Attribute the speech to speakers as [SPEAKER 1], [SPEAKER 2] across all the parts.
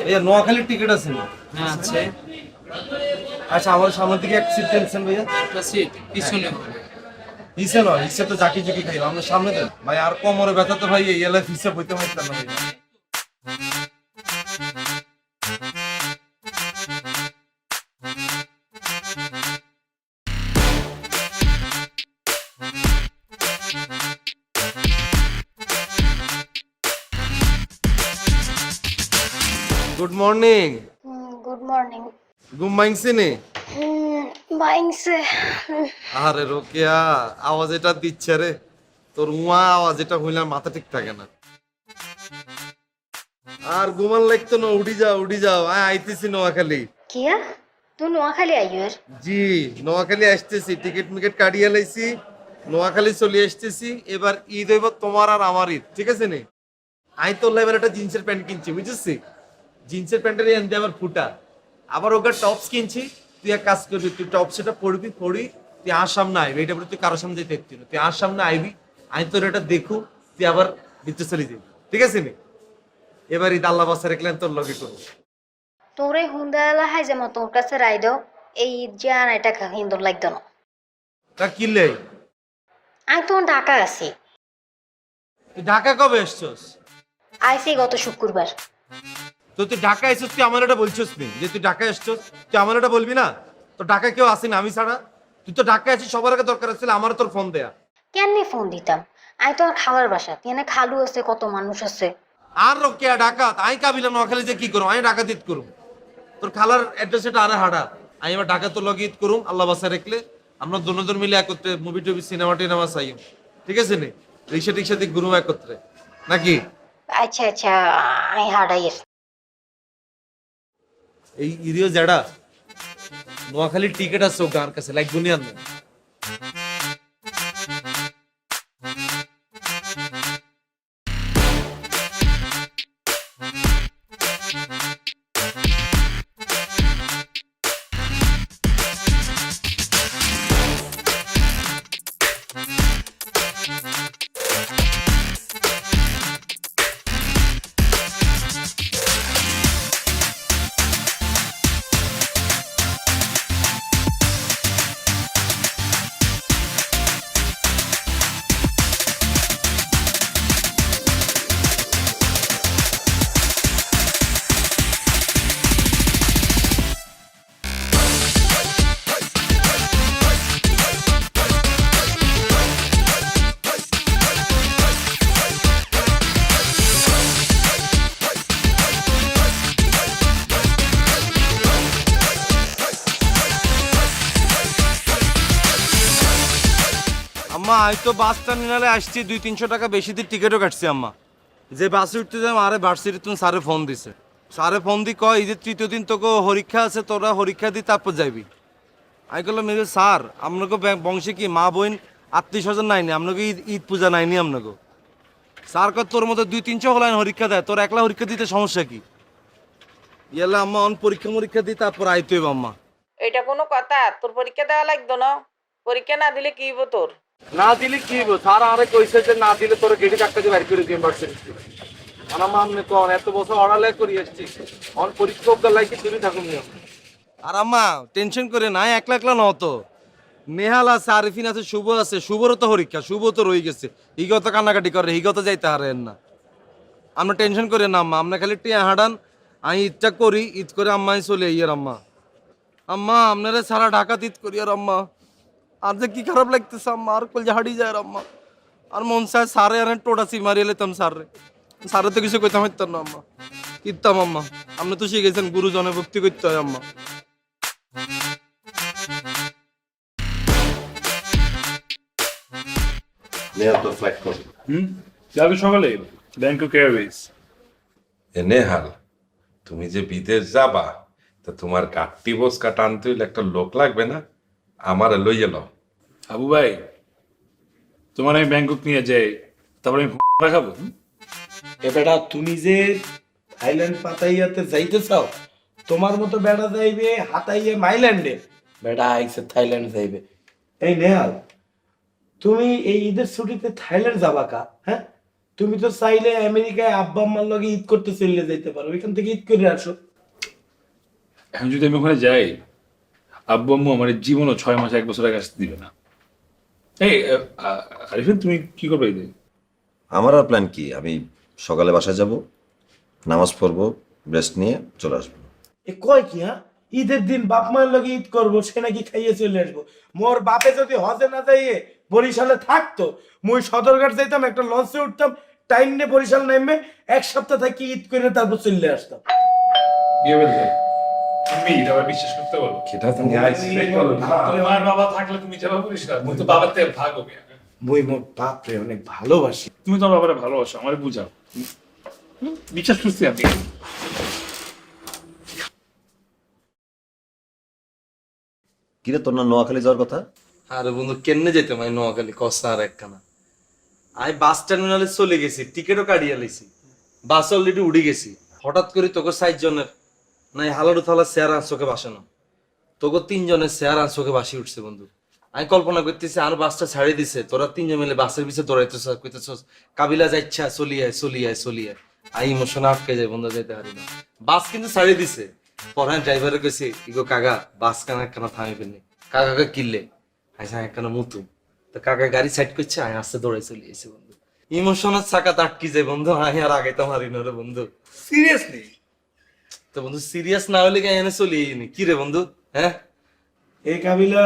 [SPEAKER 1] भैया নোয়াখালীর টিকিট আছে না?
[SPEAKER 2] হ্যাঁ আছে।
[SPEAKER 1] আচ্ছা আমার সামনের দিকে এক সিট টেনশন ভাইয়া।
[SPEAKER 2] একটা সিট পিছনে হবে।
[SPEAKER 1] হিসে নয়, হিসে তো জাকি জুকি খাইলাম, আমরা সামনে দেন ভাই। আর কোমরে ব্যথা তো ভাই এই এলাকায় হিসে বইতে পারতাম না ভাই। Good morning.
[SPEAKER 3] Good morning.
[SPEAKER 1] ঘুম ভাঙছে নে?
[SPEAKER 3] বাইংসে।
[SPEAKER 1] আরে রোকেয়া, আওয়াজ এটা দিচ্ছে রে তোর উয়া, আওয়াজ এটা হইলে মাথা ঠিক থাকে না। আর ঘুমান লাগতো না, উড়ি যাও আইতেছি নোয়াখালী।
[SPEAKER 3] কিয়া তুই নোয়াখালী আইয়র?
[SPEAKER 1] জি নোয়াখালী আসতেছি, টিকিট মিকেট কাটিয়ে লাইছি, নোয়াখালী চলে আসতেছি। এবার ঈদ হইব তোমার আর আমার ঈদ, ঠিক আছে নে? আই তোর এবার একটা জিন্সের প্যান্ট কিনছি, বুঝছিস? জিন্সের প্যান্টের এনতে আবার ফুটা, আবার ওকে টপস কিনছি। তুই এক কাজ করবি, তুই টপস এটা পড়বি, তুই আর সামনে আইবি, এটা বলে তুই কারোর সামনে যেতে পারবি না, তুই আর সামনে আইবি, আমি তোর এটা দেখু, তুই আবার ভিতরে চলে যাবি, ঠিক আছে নি? এবার ঈদ আল্লাহ বাসা রাখলেন তোর লগে করবো।
[SPEAKER 3] তোরে হুন্দালা হাই যেমন তোর কাছে রাই দাও, এই জান এটা হিন্দুর লাগতো না।
[SPEAKER 1] তা কিনলে
[SPEAKER 3] আমি তো ঢাকা আছি।
[SPEAKER 1] তুই ঢাকা কবে এসছস?
[SPEAKER 3] আইসি গত শুক্রবার।
[SPEAKER 1] তো তুই ঢাকা এসছিস, তুই আমার এটা বলছিস নি যে তুই ঢাকা এসছিস? তুই আমার এটা বলবি না? তো ঢাকা কেউ আসি না আমি ছাড়া? তুই তো ঢাকা আছিস, সবার আগে দরকার ছিল আমার তোর ফোন দেয়া।
[SPEAKER 3] কেমনি ফোন দিতাম? আমি তো আর খালার বাসা, এখানে খালু আছে, কত মানুষ আছে।
[SPEAKER 1] আর রোকেয়া ডাকাত আই কাবিলা নোয়াখালী যে কি করুম, আমি ডাকাত ঈদ করুম। তোর খালার অ্যাড্রেস এটা আরে হাডা, আমি এবার ঢাকা তোর লগে ঈদ করুম আল্লাহ বাসা রাখলে। আমরা দুজন মিলে একত্রে মুভি টুভি সিনেমা টিনেমা চাইম, ঠিক আছে নি? রিক্সা টিক্সা দিয়ে ঘুরুম একত্রে, নাকি?
[SPEAKER 3] আচ্ছা আচ্ছা, আমি হারাইয়ের।
[SPEAKER 1] এই ইরিও জেডা নোয়াখালীর টিকিট আছে ওকে আর কাছে, লাইক দুনিয়ার না। আম্মা আমি তো বাস টার্মিনালে আসছি, 200-300 টাকা বেশি দিয়ে টিকিটও কাটছি আম্মা। যে বাসে উঠতে যাম আরে ভার্সিটি তুমি স্যারে ফোন দিছে, স্যারে ফোন দি কয় ঈদের তৃতীয় দিন তোকে পরীক্ষা আছে, তোরা পরীক্ষা দি তারপর যাইবি। আমি বললাম মেরে স্যার আপনাকে বংশে কি মা বোন আত্মীয় স্বজন নাইনি, আপনাকে ঈদ ঈদ পূজা নাইনি আপনাকে? স্যার কয় তোর মতো 200-300 হলাইন পরীক্ষা দেয়, তোর একলা পরীক্ষা দিতে সমস্যা কি? ইয়ালে আম্মা অন পরীক্ষা দিই তারপর আইতে হইব আম্মা।
[SPEAKER 4] এটা কোনো কথা? তোর পরীক্ষা দেওয়া লাগতো না? পরীক্ষা না দিলে কি হইব তোর?
[SPEAKER 1] না দিলে কি হইব? স্যার আরে কইছে যে না দিলে তোর গেটে কাটতে দিয়ে বাইর করে দিই ইউনিভার্সিটি। আমার মামনে তো এত বছর অড়ালে করি আসছি, অন পরীক্ষক গলাই কি তুমি থাকুন নিয়ম। আর আম্মা টেনশন করে না, একলা একলা ন তো, নেহাল আছে, আরিফিন আছে, শুভ আছে। শুভরও তো পরীক্ষা, শুভ তো রয়ে গেছে, হিগত কান্নাকাটি করে, হিগত যাইতে হারেন না। আমরা টেনশন করে না আম্মা, আমরা খালি টিয়া হাঁটান, আমি ঈদটা করি, ঈদ করে আম্মাই চলে আইয়ার আম্মা। আম্মা আপনারা সারা ঢাকা ঈদ করি আর আম্মা, আর যে কি খারাপ লাগতেছে আম্মা, আর কল হাড়ি যায় আম্মা। আর মন চায় সারে আর টোটাসি মারিয়ে লেতাম সারে, সারে তো কিছু কইতাম হইতাম না আম্মা, কিতাম আম্মা। আপনি তো শিখেছেন গুরুজনে ভক্তি করতে হয় আম্মা।
[SPEAKER 5] যাবে সকালে ব্যাংকক এয়ারওয়েজ।
[SPEAKER 6] নেহাল তুমি যে বিদেশ যাবা, তা তোমার কাটতি বোঝকা টানতে হইলে একটা লোক লাগবে না? আমার লইয়ে লও।
[SPEAKER 5] আবু ভাই তোমার আমি ব্যাংকক নিয়ে যাই, তারপরে আমি রাখাবো।
[SPEAKER 7] এ বেটা তুমি যে থাইল্যান্ড পাতাইয়াতে যাইতে চাও, তোমার মতো বেটা যাইবে হাতাইয়ে মাইল্যান্ডে, বেটা আইসে থাইল্যান্ড যাইবে। এই নেহাল, তুমি এই ঈদের ছুটিতে থাইল্যান্ড যাবা কা? হ্যাঁ, তুমি তো চাইলে আমেরিকায় আব্বা আম্মার লগে ঈদ করতে চলে যাইতে পারো, এখান থেকে ঈদ করে আসো।
[SPEAKER 5] এখন যদি আমি ওখানে যাই, আব্বু আম্মু আমার জীবনও 6 মাস 1 বছর আগে আসতে দিবে না। এই আরিফিন, তুমি কি করবে এই দিন?
[SPEAKER 8] আমার আর প্ল্যান কি, আমি সকালে বাসায় যাব, নামাজ পড়বো, রেস্ট নিয়ে চলে আসবো।
[SPEAKER 7] এ কয় কি হ্যাঁ, ঈদের দিন বাপ মায়ের লগে ঈদ করবো, সে নাকি খাইয়ে চলে আসবো। মোর বাপে যদি হজে না যাইয়ে বরিশালে থাকতো, মুই সদরঘাট যাইতাম, একটা লঞ্চে উঠতাম, টাইম নিয়ে বরিশাল নামবে, 1 সপ্তাহ থাকি ঈদ করে তারপর চলে আসতাম।
[SPEAKER 5] কি হবে রে? তুমি এটা আবার বিশ্বাস করতে পারো?
[SPEAKER 6] সেটা তুমি আইছি
[SPEAKER 5] তোমার বাবা থাকলে তুমি যাবা পরিষ্কার, তুমি তো বাবার থেকে ভাগ হবে।
[SPEAKER 7] মুই মোর বাপরে অনেক ভালোবাসি।
[SPEAKER 5] তুমি তোমার বাবারে ভালোবাসো, আমারে বুঝাও। বিশ্বাস করছি আমি।
[SPEAKER 8] কিরে, তোর না নোয়াখালী যাওয়ার কথা?
[SPEAKER 1] আরে বন্ধু, কেমনে যেতে মাই নোয়াখালী কষা আর একখানা। আমি বাস টার্মিনালে চলে গেছি, টিকিটও কাটিয়ে লাইছি, বাস অলরেডি উড়ে গেছি। হঠাৎ করে তোকে 6 জনের নাই হালাডু থালা চেয়ার চোখে বাসানো, তোকে 3 জনের চেয়ার চোখে বাসি উঠছে বন্ধু। আমি কল্পনা করতেছি আর বাসটা ছাড়িয়ে দিছে, তোরা 3 জন মিলে বাসের পিছিয়ে দৌড়াইতেছ, কইতেছস কাবিলা যাইছা, চলিয়ে আই ইমোশন আটকে যায় বন্ধু, যাইতে পারি না। বাস কিন্তু ছাড়িয়ে দিছে। পরে ড্রাইভারে কইছে, ইগো কাকা বাস কানা একখানা থামি ফেলনি, কাকাকে কিনলে আইসা একখানা মুতু। তো কাকা গাড়ি সাইড করছে, আমি আস্তে দৌড়াই চলে এসে বন্ধু। ইমোশনের চাকা আটকি যায় বন্ধু, আমি আর আগে তো মারি না রে বন্ধু।
[SPEAKER 5] সিরিয়াসলি?
[SPEAKER 1] তো বন্ধু সিরিয়াস না হলে এনে চলে নি কি রে বন্ধু? হ্যাঁ
[SPEAKER 7] এ কাবিলা,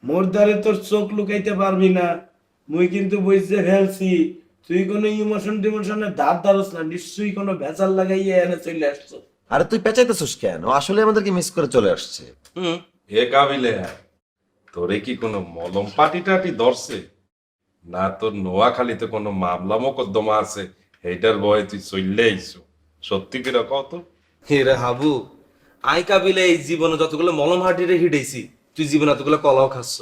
[SPEAKER 7] মোর দ্বারে তোর চোখ লুকাইতে পারবি না, মুই কিন্তু বুঝতে ফেলছি তুই কোনো ইমোশন টিমোশনের ধারস না, নিশ্চয়ই কোনো ভেজাল লাগাইয়ে এনে চলে আসছো।
[SPEAKER 8] আরে তুই পেঁচাইতেছিস কেন? ও আসলে আমাদেরকে মিস করে চলে আসছে।
[SPEAKER 1] হুম
[SPEAKER 6] এ কাবিলে, তোরে কি কোনো মলম পাটি টাটি ধরছে? না তোর নোয়াখালীতে কোনো মামলা মোকদ্দমা আছে, এইটার ভয়ে তুই চললে আইছো? সত্যি করে কত?
[SPEAKER 1] রে হাবু, আই কাবিলে এই জীবনে যতগুলো মলম হাটিরে হিটেছি, তুই জীবনে এতগুলো কলাও খাচ্ছ।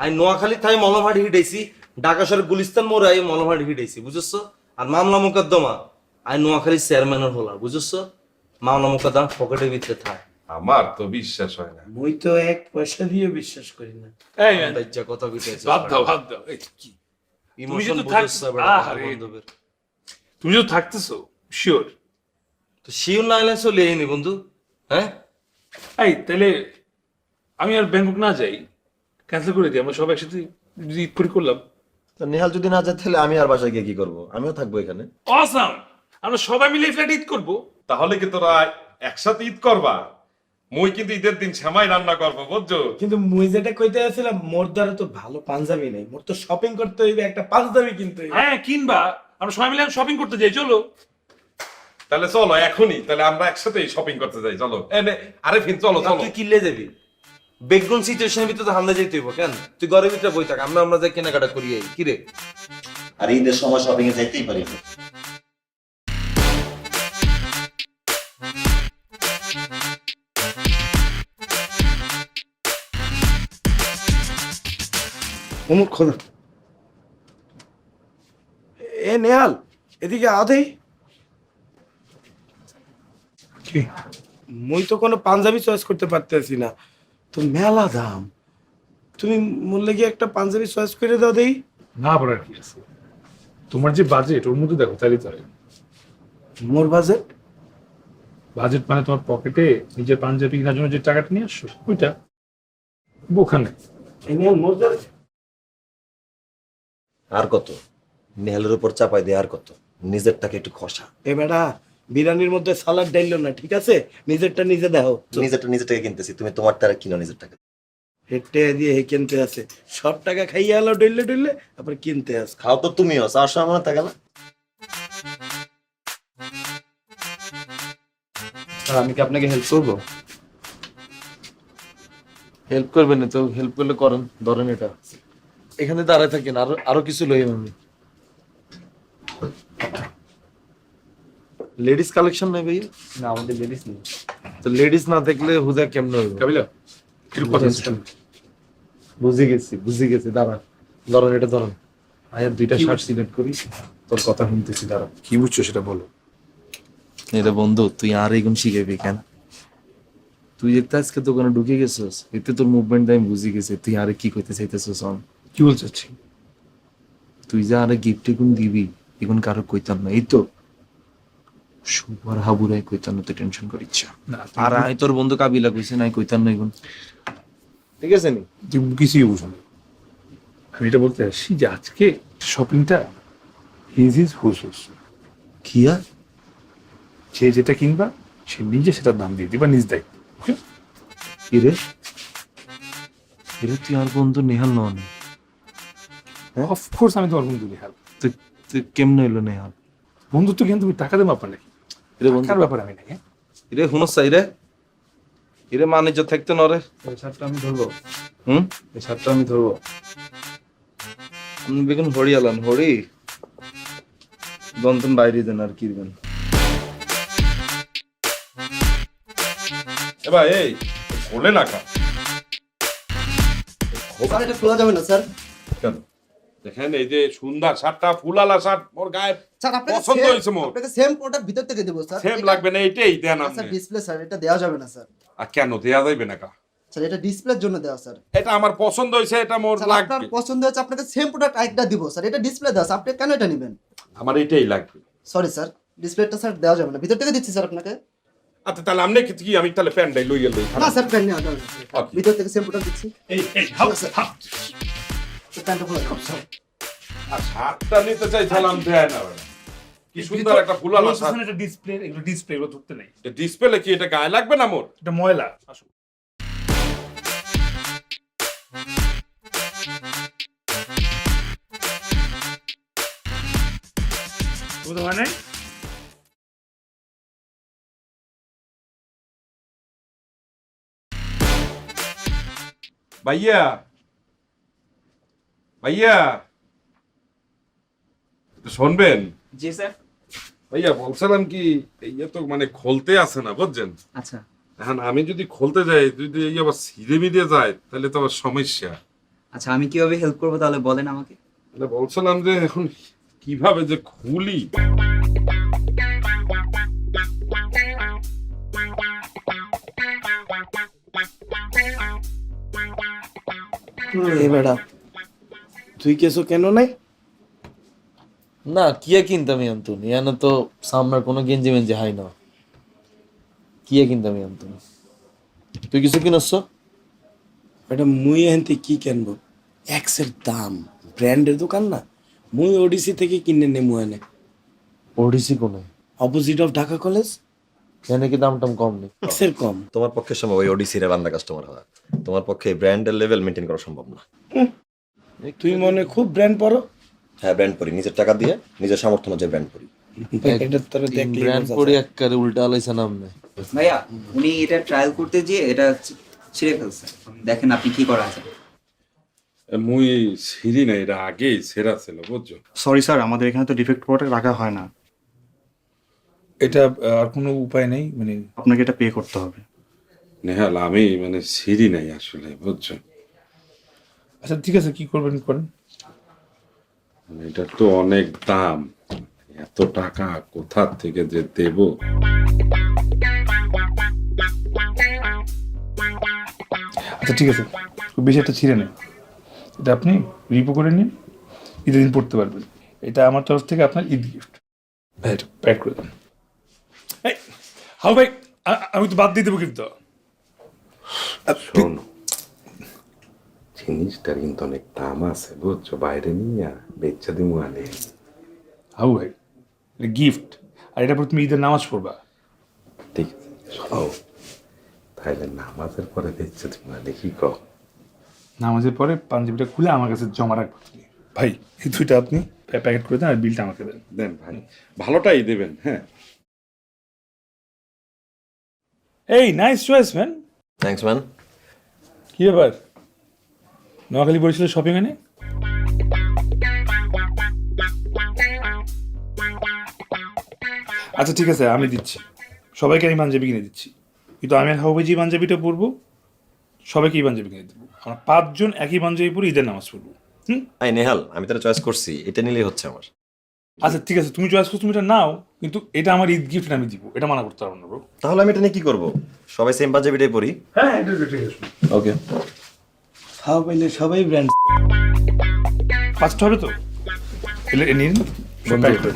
[SPEAKER 1] আই নোয়াখালী থাই মলম হাটি হিটেছি, ঢাকা শহরের গুলিস্তান মোড়ে আই মলম হাটি হিটেছি, বুঝছো? আর মামলা মোকদ্দমা আই নোয়াখালী চেয়ারম্যানের হলা, বুঝছো? মামলা মোকদ্দমা পকেটের ভিতরে থাক।
[SPEAKER 6] আমার তো বিশ্বাস হয় না।
[SPEAKER 7] মুই তো 1 পয়সা দিয়ে বিশ্বাস করি না।
[SPEAKER 5] এই man,
[SPEAKER 1] লজ্জা কথা কইতেছিস,
[SPEAKER 5] বাদ দাও। এই কি?
[SPEAKER 1] ইমোশন
[SPEAKER 5] তো
[SPEAKER 1] বুঝছো
[SPEAKER 5] থাক-
[SPEAKER 1] বড়
[SPEAKER 5] আহারে।
[SPEAKER 1] বন্ধুদের।
[SPEAKER 5] তুমি তো থাকতেছো শিওর?
[SPEAKER 1] তো শিওর না হলে চলে আইনি বন্ধু। হ্যাঁ
[SPEAKER 5] এই তাহলে আমি আর ব্যাংকক না যাই, ক্যান্সেল করে দিই, আমরা সব একসাথে ঈদ করে করলাম।
[SPEAKER 8] তো নেহাল যদি না যায় তাহলে আমি আর বাসায় গিয়ে কি করবো? আমিও থাকবো এখানে।
[SPEAKER 5] অসাম, আমরা সবাই মিলে ফ্ল্যাটে ঈদ করবো।
[SPEAKER 6] তাহলে কি তোরা একসাথে ঈদ করবা? মুই কিন্তু ঈদের দিন সেমাই রান্না করবো, বুঝছো?
[SPEAKER 7] কিন্তু মুই যেটা কইতে আসছিলাম, মোর দ্বারা তো ভালো পাঞ্জাবি নেই, মোর তো শপিং করতে হইবে, একটা পাঞ্জাবি কিনতে হইবে।
[SPEAKER 5] হ্যাঁ কিনবা, আমরা সবাই মিলে শপিং করতে যাই, চলো।
[SPEAKER 6] তাহলে চলো এখনই, তাহলে আমরা একসাথে শপিং করতে যাই, চলো। আরে ফিন চলো চলো।
[SPEAKER 1] তুই কিনলে যাবি? বেকগ্রাউন্ড সিচুয়েশনের ভিতরে তো হামলা যেতে হইব কেন? তুই ঘরের ভিতরে বই থাক, আমরা যাই কেনাকাটা করি। আই কি রে?
[SPEAKER 8] আর ঈদের সময় শপিং এ যাইতেই পারি না।
[SPEAKER 7] অমুক খোদা। এ নেহাল, এদিকে আদেই। মুই তো কোনো পাঞ্জাবি চয়েস করতে পারতেছি না, তো মেলা দাম। তুমি বললে কি একটা পাঞ্জাবি চয়েস করে দাও দেই?
[SPEAKER 5] না বলার কি আছে, তোমার যে বাজেট ওর মধ্যে দেখো, তাহলে তাই।
[SPEAKER 7] মোর বাজেট?
[SPEAKER 5] বাজেট মানে তোমার পকেটে নিজের পাঞ্জাবি কেনার জন্য যে টাকাটা নিয়ে আসছো ওইটা ওখানে।
[SPEAKER 7] এই নেহাল, মোর বাজেট
[SPEAKER 8] আর কত? নেহালের উপর চাপাই দিয়ে আর কত? নিজেরটাকে একটু খসা।
[SPEAKER 7] এ বেটা, বিরিয়ানির মধ্যে সালাড ডাইলো না, ঠিক আছে? নিজেরটা নিজে দেখো।
[SPEAKER 8] নিজেরটাকে কিনতেছি, তুমি তোমার টাকা কিনো নিজেরটাকে।
[SPEAKER 7] হেঁটে দিয়ে হে কিনতে আছে, সব টাকা খাইয়ে এলো ডইলে আবার কিনতে আছে।
[SPEAKER 8] খাও তো তুমিও, চার সময় মনে থাকে না?
[SPEAKER 1] আমি কি আপনাকে হেল্প করবো? হেল্প করবেন না তো, হেল্প করলে করেন, ধরেন এটা এখানে দাঁড়ায় থাকেন, আরো কিছু লই আমি। লেডিস কালেকশন নাই ভাই? না আমাদের লেডিস নেই। তো লেডিস না দেখলে হুদা কেমন হবে?
[SPEAKER 5] কাবিলা একটু কথা বলছিলাম।
[SPEAKER 1] বুঝে গেছি দাঁড়া, ধরেন এটা ধরেন। আয়ার 2টা শার্ট সিলেক্ট করি, তোর কথা শুনতেছি, দাঁড়া।
[SPEAKER 5] কি বুঝছো সেটা বলো।
[SPEAKER 1] এটা বন্ধু, তুই আর এগুন শিখাবি কেন? তুই দেখতে আজকে দোকানে ঢুকে গেছিস, এতে তোর মুভমেন্ট আমি বুঝে গেছি তুই আরে কি করতে চাইতেছিস।
[SPEAKER 5] কি বলতে চাচ্ছি?
[SPEAKER 1] তুই যে আরে গিফট কোন দিবি,
[SPEAKER 9] এখন কারো কইতাম না, এই তো সুপার হাবুরাই কইতাম না, তো টেনশন করিচ্ছা।
[SPEAKER 5] না
[SPEAKER 9] আর আমি তোর বন্ধু কাবিলা কইছে নাই কইতাম না এখন, ঠিক আছে নি?
[SPEAKER 5] তুই কিছুই বুঝো না। আমি এটা বলতে আসছি যে আজকে শপিংটা হিজ ইজ হুস হুস।
[SPEAKER 9] কি আর
[SPEAKER 5] যে যেটা কিনবা সে নিজে সেটার দাম দিয়ে দিবা, নিজ দায়িত্ব।
[SPEAKER 9] কি রে? এরে তুই আর বন্ধু নেহাল নন?
[SPEAKER 5] অফকোর্স আমি তোমার বন্ধু নিহাল।
[SPEAKER 9] তুই কেমনে হইলো নেহাল?
[SPEAKER 5] বন্ধুত্ব কিন্তু তুমি টাকা দেবো আপনার নাকি?
[SPEAKER 9] এরে বন্ধু,
[SPEAKER 5] টাকার ব্যাপার আমি নাকি?
[SPEAKER 9] এরে হুনস চাই রে, এরে মানিজ্য থাকতে নরে।
[SPEAKER 5] এই শার্টটা আমি ধরবো,
[SPEAKER 9] হুম,
[SPEAKER 5] এই শার্টটা আমি ধরবো।
[SPEAKER 9] আপনি বেগুন হরি আলান, হরি দন্তন বাইরে দেন আর কি দিবেন।
[SPEAKER 6] এবার এই বলে না কা
[SPEAKER 10] স্যার এটা খোলা যাবে না স্যার।
[SPEAKER 6] কেন? দেখেন এই যে সুন্দর শার্টটা, ফুলালা শার্ট, মোর গায়ে
[SPEAKER 10] স্যার আপনাকে
[SPEAKER 6] পছন্দ হয়েছে মোর।
[SPEAKER 10] আপনাকে সেম প্রোডাক্ট ভিতর থেকে দেবো স্যার।
[SPEAKER 6] সেম লাগবে না, এইটাই দেন
[SPEAKER 10] স্যার
[SPEAKER 6] আপনি।
[SPEAKER 10] ডিসপ্লে স্যার এটা দেওয়া যাবে না স্যার।
[SPEAKER 6] আর কেন দেয়া যাবে না কা?
[SPEAKER 10] স্যার এটা ডিসপ্লের জন্য দেওয়া স্যার।
[SPEAKER 6] এটা আমার পছন্দ হয়েছে, এটা মোর
[SPEAKER 10] স্যার আপনার
[SPEAKER 6] লাগবে।
[SPEAKER 10] পছন্দ হচ্ছে, আপনাকে সেম প্রোডাক্ট আরেকটা দিব স্যার। এটা ডিসপ্লে দেওয়া স্যার, আপনি কেন এটা নেবেন?
[SPEAKER 6] আমার এটাই লাগবে।
[SPEAKER 10] সরি স্যার, ডিসপ্লেটা স্যার দেওয়া যাবে না, ভিতর থেকে দিচ্ছি স্যার আপনাকে।
[SPEAKER 6] আচ্ছা তাহলে আপনি কি আমি তাহলে প্যান্টটাই লইয়া লই।
[SPEAKER 10] না স্যার প্যান্ট নেওয়া যাবে না স্যার।
[SPEAKER 6] Okay.
[SPEAKER 10] ভিতর থেকে সেম প্রোডাক্ট দিচ্ছি।
[SPEAKER 5] এই হাউ হাউ
[SPEAKER 10] প্যান্টটা খোলা যাবে স্যার।
[SPEAKER 6] আর শার্টটা নিতে চাইছিলাম দেয় না বেটা। কি সুন্দর একটা ফুলালা শার্ট।
[SPEAKER 5] এটা ডিসপ্লে, এগুলো ডিসপ্লে, এগুলো ধরতে নেই।
[SPEAKER 6] ডিসপ্লে কি এটা গায়ে লাগবে না মোর?
[SPEAKER 5] এটা ময়লা। আসো বুঝতে মানে
[SPEAKER 6] ভাইয়া, ভাইয়া একটু শুনবেন?
[SPEAKER 2] জি স্যার।
[SPEAKER 6] ভাইয়া বলছিলাম কি, এই তো মানে খুলতে আছে না বুঝছেন?
[SPEAKER 2] আচ্ছা
[SPEAKER 6] এখন আমি যদি খুলতে যাই, যদি এই আবার ছিঁড়ে মিড়ে যায় তাহলে তো আবার সমস্যা।
[SPEAKER 2] আচ্ছা, আমি কিভাবে হেল্প করবো তাহলে বলেন আমাকে।
[SPEAKER 6] মানে বলছিলাম যে এখন কিভাবে যে খুলি।
[SPEAKER 7] এ বেটা তুই কেসো কেন নাই?
[SPEAKER 9] না কিয়া কিনতাম আন্তন, ইয়ানো তো সামনের কোনো গেঞ্জি মেঞ্জি হাই না, কিয়া কিনতাম আন্তন। তুই কিছু কিনছ?
[SPEAKER 7] এটা মুই এনতে কি কিনবো? এক্সের দাম, ব্র্যান্ডের দোকান না, মুই ওডিসি থেকে কিনে নেমু এনে।
[SPEAKER 9] ওডিসি কোনে?
[SPEAKER 7] Opposite of Dhaka college.
[SPEAKER 9] এনে কি দাম টাম কম নেই?
[SPEAKER 7] এক্সের কম।
[SPEAKER 8] তোমার পক্ষে সম্ভব ওই ওডিসির বান্দা কাস্টমার হওয়া, তোমার পক্ষে ব্র্যান্ডের লেভেল মেনটেন করা সম্ভব না।
[SPEAKER 7] তুই মনে খুব ব্র্যান্ড পরো।
[SPEAKER 8] হ্যাঁ ব্র্যান্ড পরি, নিজের টাকা দিয়ে নিজের সামর্থ্য অনুযায়ী ব্র্যান্ড পরি।
[SPEAKER 7] এটা তোর দেখলি
[SPEAKER 9] ব্র্যান্ড পরে একবারে উল্টা আলাইছে নাম নেই।
[SPEAKER 2] ভাইয়া, উনি এটা ট্রায়াল করতে গিয়ে এটা ছিঁড়ে ফেলছে, দেখেন আপনি কি করা আছে।
[SPEAKER 6] মুই ছিঁড়ি না, এটা আগেই ছেঁড়া ছিল বুঝছো।
[SPEAKER 11] সরি স্যার, আমাদের এখানে তো ডিফেক্ট প্রোডাক্ট রাখা হয় না।
[SPEAKER 5] এটা আর কোনো উপায় নেই, মানে
[SPEAKER 11] আপনাকে এটা পে করতে হবে।
[SPEAKER 6] নেহাল আমি মানে ছিঁড়ি নাই আসলে বুঝছো।
[SPEAKER 5] আচ্ছা ঠিক আছে, কি করবেন করেন।
[SPEAKER 6] মানে এটার তো অনেক দাম, এত টাকা কোথা থেকে যে দেব।
[SPEAKER 5] আচ্ছা ঠিক আছে, খুব বেশি একটা ছিঁড়ে নেই, এটা আপনি রিপো করে নিন, ঈদের দিন পড়তে পারবেন। এটা আমার তরফ থেকে আপনার ঈদ গিফট। ভাই এটা প্যাক করে দেন। এই হাউ ভাই, আমি তো বাদ দিয়ে দেবো কিন্তু।
[SPEAKER 6] শোনো, জিনিসটার কিন্তু অনেক দাম আছে বুঝছো, বাইরে নিয়ে বেচা দিমু আনে।
[SPEAKER 5] হাউ ভাই, এটা গিফট, আর এটা পর তুমি ঈদের নামাজ পড়বা।
[SPEAKER 6] ঠিক আছে শোনো, তাহলে নামাজের পরে বেচা দিমু আনে, কি কও?
[SPEAKER 5] নামাজের পরে পাঞ্জাবিটা খুলে আমার কাছে জমা রাখবো তুমি। ভাই এই দুইটা আপনি প্যাকেট করে দেন আর বিলটা আমাকে দেন।
[SPEAKER 6] দেন ভাই, ভালোটাই দেবেন। হ্যাঁ
[SPEAKER 5] এই nice choice man.
[SPEAKER 8] Thanks man.
[SPEAKER 5] কি ব্যাপার, নোয়াখালী বলেছিল শপিং এনে? আচ্ছা ঠিক আছে, আমি দিচ্ছি, সবাইকে আমি পাঞ্জাবি কিনে দিচ্ছি, কিন্তু আমি আর হাউভাই যে পাঞ্জাবিটা পরবো সবাইকে এই পাঞ্জাবি কিনে দেবো। আমরা 5 জন একই পাঞ্জাবি পরে ঈদের নামাজ পড়বো।
[SPEAKER 8] এই নেহাল, আমি তাহলে চয়েস করছি, এটা নিলেই হচ্ছে আমার।
[SPEAKER 5] আচ্ছা ঠিক আছে, তুমি চয়েস করছো, তুমি এটা নাও, কিন্তু এটা আমার ঈদ গিফট আমি দিব, এটা মানা করতে পারবো না ব্রো।
[SPEAKER 8] তাহলে আমি এটা নিয়ে কি করবো? সবাই সেম পাঞ্জাবিটাই পরি।
[SPEAKER 5] হ্যাঁ এটা ঠিক আছে,
[SPEAKER 8] ওকে।
[SPEAKER 7] খাওয়া পাইলে সবাই ব্র্যান্ড।
[SPEAKER 5] 5টা হবে তো? এলে নিন।
[SPEAKER 9] বন্ধু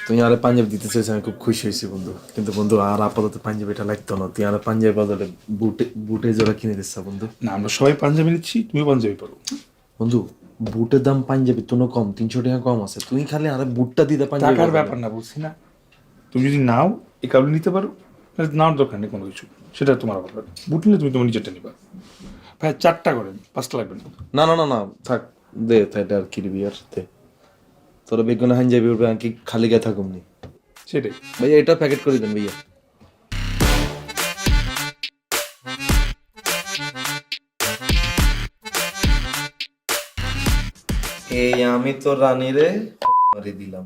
[SPEAKER 9] তুই আরে পাঞ্জাবি দিতে চাইছিস, আমি খুব খুশি হয়েছি বন্ধু, কিন্তু বন্ধু আর আপাতত পাঞ্জাবিটা লাগতো না, তুই আর পাঞ্জাবি বদলে বুটে জোড়া কিনে দিচ্ছ বন্ধু।
[SPEAKER 5] না আমরা সবাই পাঞ্জাবি নিচ্ছি, তুমি পাঞ্জাবি পরো।
[SPEAKER 9] বন্ধু বুটের দাম পাঞ্জাবি তো কম, 300 টাকা কম আছে, তুই খালি আরে বুটটা দিতে পাঞ্জাবি
[SPEAKER 5] টাকার ব্যাপার না, বলছি না তুমি যদি নাও এই কাবলি নিতে পারো, তাহলে নাওয়ার দরকার নেই কোনো কিছু, সেটা তোমার ব্যাপার। বুট নিলে তুমি তোমার নিজেরটা নিবা। ভাই 4টা করেন, 5টা লাগবে না।
[SPEAKER 9] না না না না থাক, দে তাইটা আর কি দিবি আর দে, তোর বেগুন হান যাবি উঠবে কি খালি গায়ে থাকুম নি।
[SPEAKER 5] সেটাই
[SPEAKER 9] ভাইয়া এটা প্যাকেট করে দেন ভাইয়া। এই আমি তো রানীরে মারি দিলাম।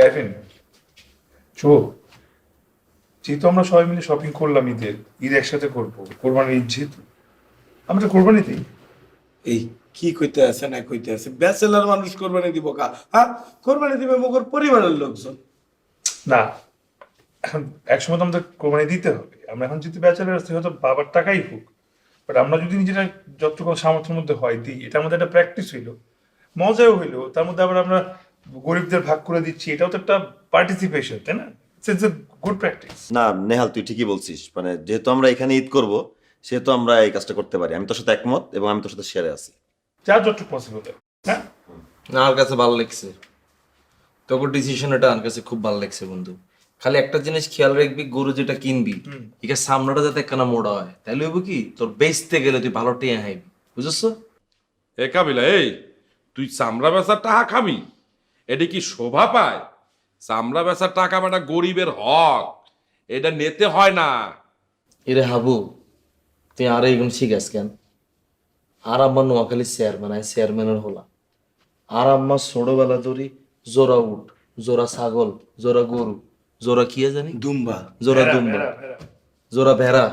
[SPEAKER 5] এফএন চো, যেহেতু আমরা সবাই মিলে শপিং করলাম, ঈদ একসাথে করবো, কোরবানি ঈদ যেহেতু আমরা কোরবানি দিই।
[SPEAKER 7] এই কি কইতে আছে না কইতে আছে, ব্যাচেলার মানুষ কোরবানি দিব কা? হ্যাঁ, কোরবানি দিবে মগর পরিবারের লোকজন।
[SPEAKER 5] না এখন একসময় তো আমাদের কোরবানি দিতে হবে, আমরা এখন যদি ব্যাচেলার আছি হয়তো বাবার টাকাই হোক, বাট আমরা যদি নিজেরা যতটুকু সামর্থ্যের মধ্যে হয় দিই, এটা আমাদের একটা প্র্যাকটিস হইলো, মজাও হইলো, তার মধ্যে আবার আমরা গরিবদের ভাগ করে দিচ্ছি, এটাও তো একটা পার্টিসিপেশন, তাই না? It's a good practice.
[SPEAKER 8] না নেহাল, তুই ঠিকই বলছিস, মানে যেহেতু আমরা এখানে ঈদ করব সেহেতু আমরা এই কাজটা করতে পারি। আমি তোর সাথে একমত এবং আমি তোর সাথে শেয়ারে আছি।
[SPEAKER 5] যা যতটুকু পসিবল। হ্যাঁ
[SPEAKER 9] না আমার কাছে ভালো লাগছে তোর ডিসিশন, এটা আমার কাছে খুব ভালো লাগছে বন্ধু। খালি একটা জিনিস খেয়াল রাখবি, গরু যেটা কিনবি এটা সামনেটা যাতে একখানা মোড়া হয়, তাইলে হইব কি তোর বেচতে গেলে তুই ভালো টিয়া হাইবি, বুঝছো?
[SPEAKER 6] এ কাবিলা, এই তুই চামড়া বেচার টাকা খাবি? এটা কি শোভা পায়? চামড়া বেচার টাকা বেটা গরিবের হক, এটা নিতে হয় না।
[SPEAKER 9] এরে হাবু তুই আর এইগুলো শিখাস কেন? আর আম্মা নোয়াখালী চেয়ারম্যান, আয় চেয়ারম্যানের হলা। আর আম্মা ছোটবেলা ধরি জোড়া উঠ, জোড়া ছাগল, জোড়া গরু, জোড়া কি জানি
[SPEAKER 7] দুম্বা,
[SPEAKER 9] জোড়া দুম্বা, জোড়া ভেড়া,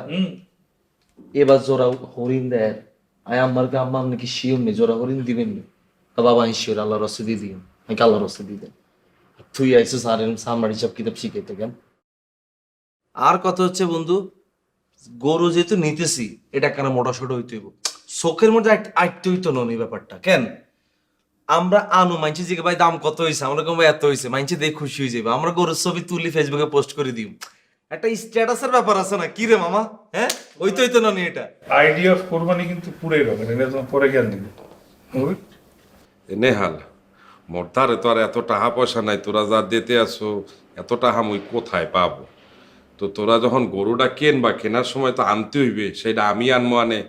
[SPEAKER 9] এবার জোড়া হরিণ দেয়। আয় আম্মারকে আম্মা আপনি কি শিওর নেই জোড়া হরিণ দিবেন নি? বাবা আমি শিওর, আল্লাহ রস্তে দিয়ে দিবেন, আমি আল্লাহ রস্তে দিয়ে দেন। তুই আইসো সারেন সামবার হিসাব কিতাব শিখাইতে কেন? আর কথা হচ্ছে বন্ধু, গরু যেহেতু নিতেছি এটা কেন মোটা সোটা হইতে হইব, চোখের মধ্যে আটতে হইতো না এই ব্যাপারটা কেন? আমরা আনু মানছি যে ভাই দাম কত হয়েছে, আমরা কম এত হয়েছে, মানছি দেখে খুশি হয়ে যাবে, আমরা গরুর ছবি তুলি ফেসবুকে পোস্ট করে দিই, একটা স্ট্যাটাসের ব্যাপার আছে না কি রে মামা? হ্যাঁ হইতো হইতো না এটা।
[SPEAKER 5] আইডিয়া অফ কোরবানি কিন্তু পুরাই রকম, এটা তোমার পরে জ্ঞান দিবে।
[SPEAKER 6] এ নেহাল, মোর ধারে তো আর এত টাকা পয়সা নাই, তোরা যা দিতে আসো এত টাকা মুই কোথায় পাবো? তো তোরা যখন গরুটা কেনবা, কেনার সময় তো আনতে হইবে, সেটা আমি আনবো আনে,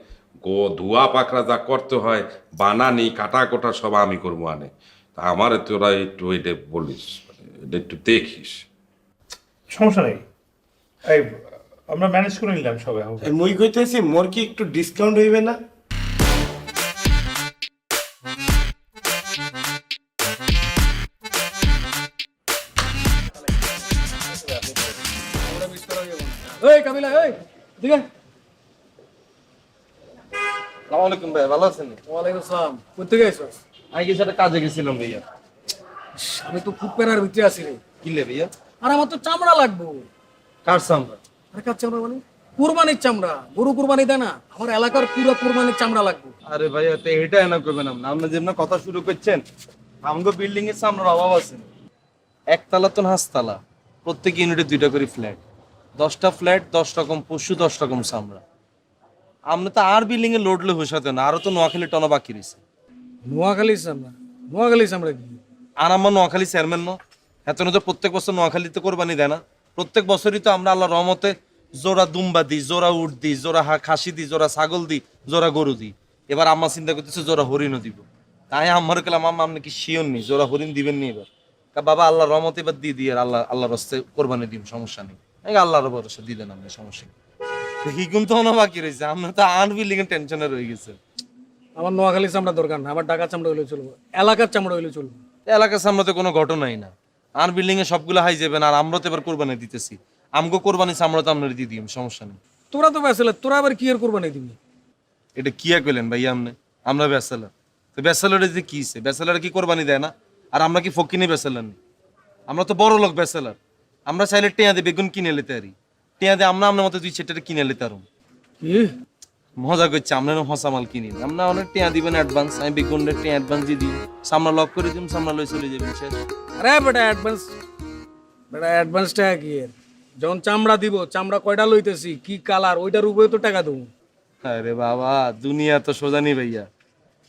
[SPEAKER 6] ধোয়া পাকড়া যা করতে হয়, বানানি কাটা কোটা সব আমি করবো আনে। তা আমারে তোরা একটু এটা বলিস, এটা একটু দেখিস।
[SPEAKER 5] সমস্যা নেই, এই আমরা ম্যানেজ করে নিলাম সবাই।
[SPEAKER 7] মুই কইতেছি মোর কি একটু ডিসকাউন্ট হইবে না?
[SPEAKER 9] এই কাবিলা এই দিকে। আসসালামু আলাইকুম ভাই, ভালো আছেন?
[SPEAKER 12] ওয়ালাইকুম আসসালাম। কোথেকে আইছস?
[SPEAKER 9] আমি কিছু একটা কাজে গেছিলাম ভাইয়া।
[SPEAKER 12] আমি তো খুব প্যারার ভিতরে আছি রে।
[SPEAKER 9] কি লে ভাইয়া?
[SPEAKER 12] আর আমার তো চামড়া লাগবো।
[SPEAKER 9] কার চামড়া?
[SPEAKER 12] আর কার চামড়া মানে? কুরবানির চামড়া। গরু কুরবানি দেয় না, আমার এলাকার পুরো কুরবানির চামড়া লাগবে।
[SPEAKER 9] আরে ভাইয়া তো এটা এনা করবেন না, আপনি যেমন কথা শুরু করছেন, আমগো বিল্ডিং এর চামড়ার অভাব আছে। একতলা তো হাঁসতলা, প্রত্যেক ইউনিটে 2টা করে ফ্ল্যাট, 10টা ফ্ল্যাট, 10 রকম পশু, 10 রকম চামড়া। আমরা তো আর বিল্ডিং এ লোডলে বসাতে না, আরো তো নোয়াখালী টনা বাকি রয়েছে।
[SPEAKER 12] নোয়াখালী চামড়া? নোয়াখালী চামড়া কি?
[SPEAKER 9] আর আমার নোয়াখালী চেয়ারম্যান ন, এত তো প্রত্যেক বছর নোয়াখালীতে কোরবানি দেয় না? প্রত্যেক বছরই তো আমরা আল্লাহ রহমতে জোড়া দুম্বা দিই, জোড়া উট দিই, জোড়া খাসি দিই, জোড়া ছাগল দিই, জোড়া গরু দিই। এবার আম্মা চিন্তা করতেছে জোড়া হরিণও দিব। তাই আমার গেলাম আম্মা আপনি কি শিওর নেই জোড়া হরিণ দিবেন নি? এবার বাবা আল্লাহ রহমতে এবার দিয়ে দিয়ে আল্লাহ রস্তে কোরবানি দিব, সমস্যা নেই, আল্লাহর ভরসা দিয়ে দেন আপনি, সমস্যা নেই। হিগুন তো অনেক বাকি রয়েছে, আমরা তো আনবিল্ডিং এর টেনশনে রয়ে গেছে।
[SPEAKER 12] আমার নোয়াখালী চামড়া দরকার না, আমার ঢাকা চামড়া হইলে চলবে, এলাকার চামড়া হইলে চলবে।
[SPEAKER 9] এলাকার সামনে কোনো ঘটনাই না, আর বিল্ডিং এ সবগুলো হাই যাবেন, আর আমরা তো এবার কোরবানি দিতেছি, আমগো কোরবানি চামড়া তো আপনার দিয়ে দিই, সমস্যা নেই।
[SPEAKER 12] তোরা তো ব্যাচেলার, তোরা আবার কি আর কোরবানি দিবি?
[SPEAKER 9] এটা কি কইলেন ভাই আপনি? আমরা ব্যাচেলার, তো ব্যাচেলারে যে কি আছে, ব্যাচেলার কি কোরবানি দেয় না? আর আমরা কি ফকিনি ব্যাচেলার নেই? আমরা তো বড় লোক ব্যাচেলার, আমরা চাইলে টেয়া দিয়ে বেগুন কিনে নিতে পারি, টেয়া দিয়ে আমরা আপনার মতো 2-4টা কিনে নিতে পারুম।
[SPEAKER 12] কি
[SPEAKER 1] মজা করছি, আমরা হসা মাল কিনি না। আমরা অনেক টিয়া দিবেন অ্যাডভান্স, আমি বেগুনের টিয়া অ্যাডভান্স দিয়ে দিই, সামনা লক করে দিন, সামনা লই চলে যাবেন, শেষ।
[SPEAKER 12] আরে বেটা অ্যাডভান্সটা কি এর? যখন চামড়া দিব, চামড়া কয়টা লইতেছি, কি কালার, ওইটার উপরে তো টাকা দেবো।
[SPEAKER 1] আরে বাবা, দুনিয়া তো সোজা নেই ভাইয়া।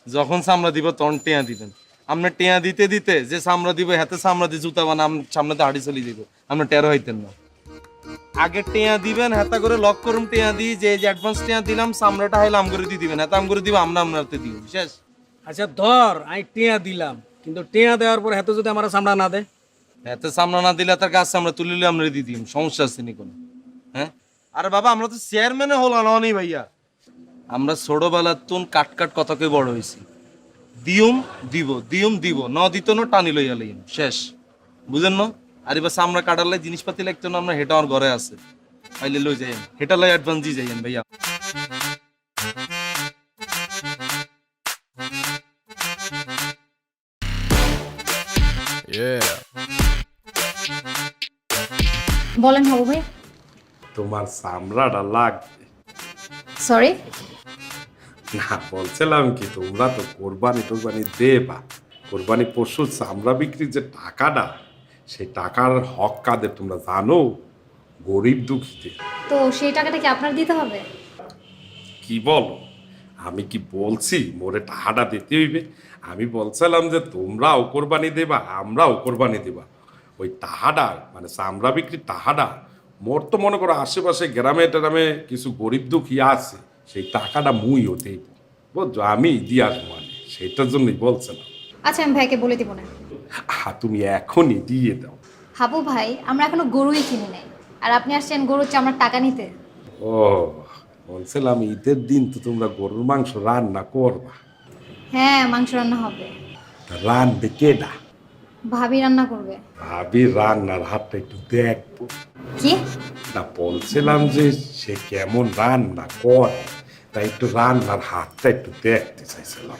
[SPEAKER 1] যখন সামরা দিব তখন টিয়া দিবেন। আমরা টিয়া দিতে দিতে যে সামরা দিব হাতে সামরা দিয়ে জুতা বানা সামনে হাঁটি চলে যাব, আমরা টেরো হইতেন না। আগে টিয়া দিবেন, হাতা করে লক করুন টিয়া দিই, যে অ্যাডভান্স টিয়া দিলাম সামরাটা হাইলে আম করে দিয়ে দিবেন, হাতে আম করে দিব, আমরা আপনারতে দিব, শেষ।
[SPEAKER 12] আচ্ছা ধর আমি টিয়া দিলাম, কিন্তু টিয়া দেওয়ার পর হাতে যদি আমার চামড়া না দেয়?
[SPEAKER 1] হাতে সামনা না দিলে তার কাছে আমরা তুলিলে আমরা দিয়ে দিই, সমস্যা আছে নি কোনো? হ্যাঁ, আরে বাবা আমরা তো চেয়ারম্যানে হলাম না ভাইয়া। আমরা ছোটবেলার তুন কাট কাট কথাকে বড় হয়েছি। দিউম দিব, দিউম দিব, ন দিত না টানি লইয়া লইম, শেষ। বুঝেন না? আর এবার আমরা কাটালে জিনিসপাতি লাগতো না, আমরা হেটা আমার ঘরে আছে, পাইলে লই যাইম, হেটা লই অ্যাডভান্স দিয়ে যাইম ভাইয়া।
[SPEAKER 3] বলেন হবু ভাই।
[SPEAKER 6] তোমার চামড়াটা লাগবে।
[SPEAKER 3] সরি।
[SPEAKER 6] না, বলছিলাম কি, তোমরা তো কোরবানি দেবা, কোরবানি পশুর চামড়া বিক্রির যে টাকাটা, সেই টাকার হক কাদের তোমরা জানো? গরিব দুঃখীদের।
[SPEAKER 3] তো সেই টাকাটা কি আপনার দিতে হবে?
[SPEAKER 6] কি বলো? আমি কি বলছি মোরে টাকাটা দিতে হইবে? আমি বলছিলাম যে তোমরাও কোরবানি দেবা, আমরাও কোরবানি দেবা। ওই টাহাডা মানে চামড়া বিক্রির টাহাডা মোর তো মনে করো আশেপাশে গ্রামে টেরামে কিছু গরিব দুঃখী আছে, সেই টাকাটা মুইও দেব, বুঝছো? আমি দিয়ে আসবো, মানে সেটার জন্যই বলছিলাম।
[SPEAKER 3] আচ্ছা আমি ভাইকে বলে দিব না।
[SPEAKER 6] তুমি এখনই দিয়ে দাও।
[SPEAKER 3] হাবু ভাই, আমরা এখনো গরুই কিনি নাই, আর আপনি আসছেন গরুর চামড়ার টাকা নিতে।
[SPEAKER 6] ও, বলছিলাম ঈদের দিন তো তোমরা গরুর মাংস রান্না করবা।
[SPEAKER 3] হ্যাঁ, মাংস রান্না হবে।
[SPEAKER 6] রানবে কেডা?
[SPEAKER 3] ভাবি রান্না করবে।
[SPEAKER 6] ভাবি রান্নার হাতটা একটু দেখবো।
[SPEAKER 3] কি?
[SPEAKER 6] না, বলছিলাম যে সে কেমন রান্না করে, তাই একটু রান্নার হাতটা একটু দেখতে চাইছিলাম।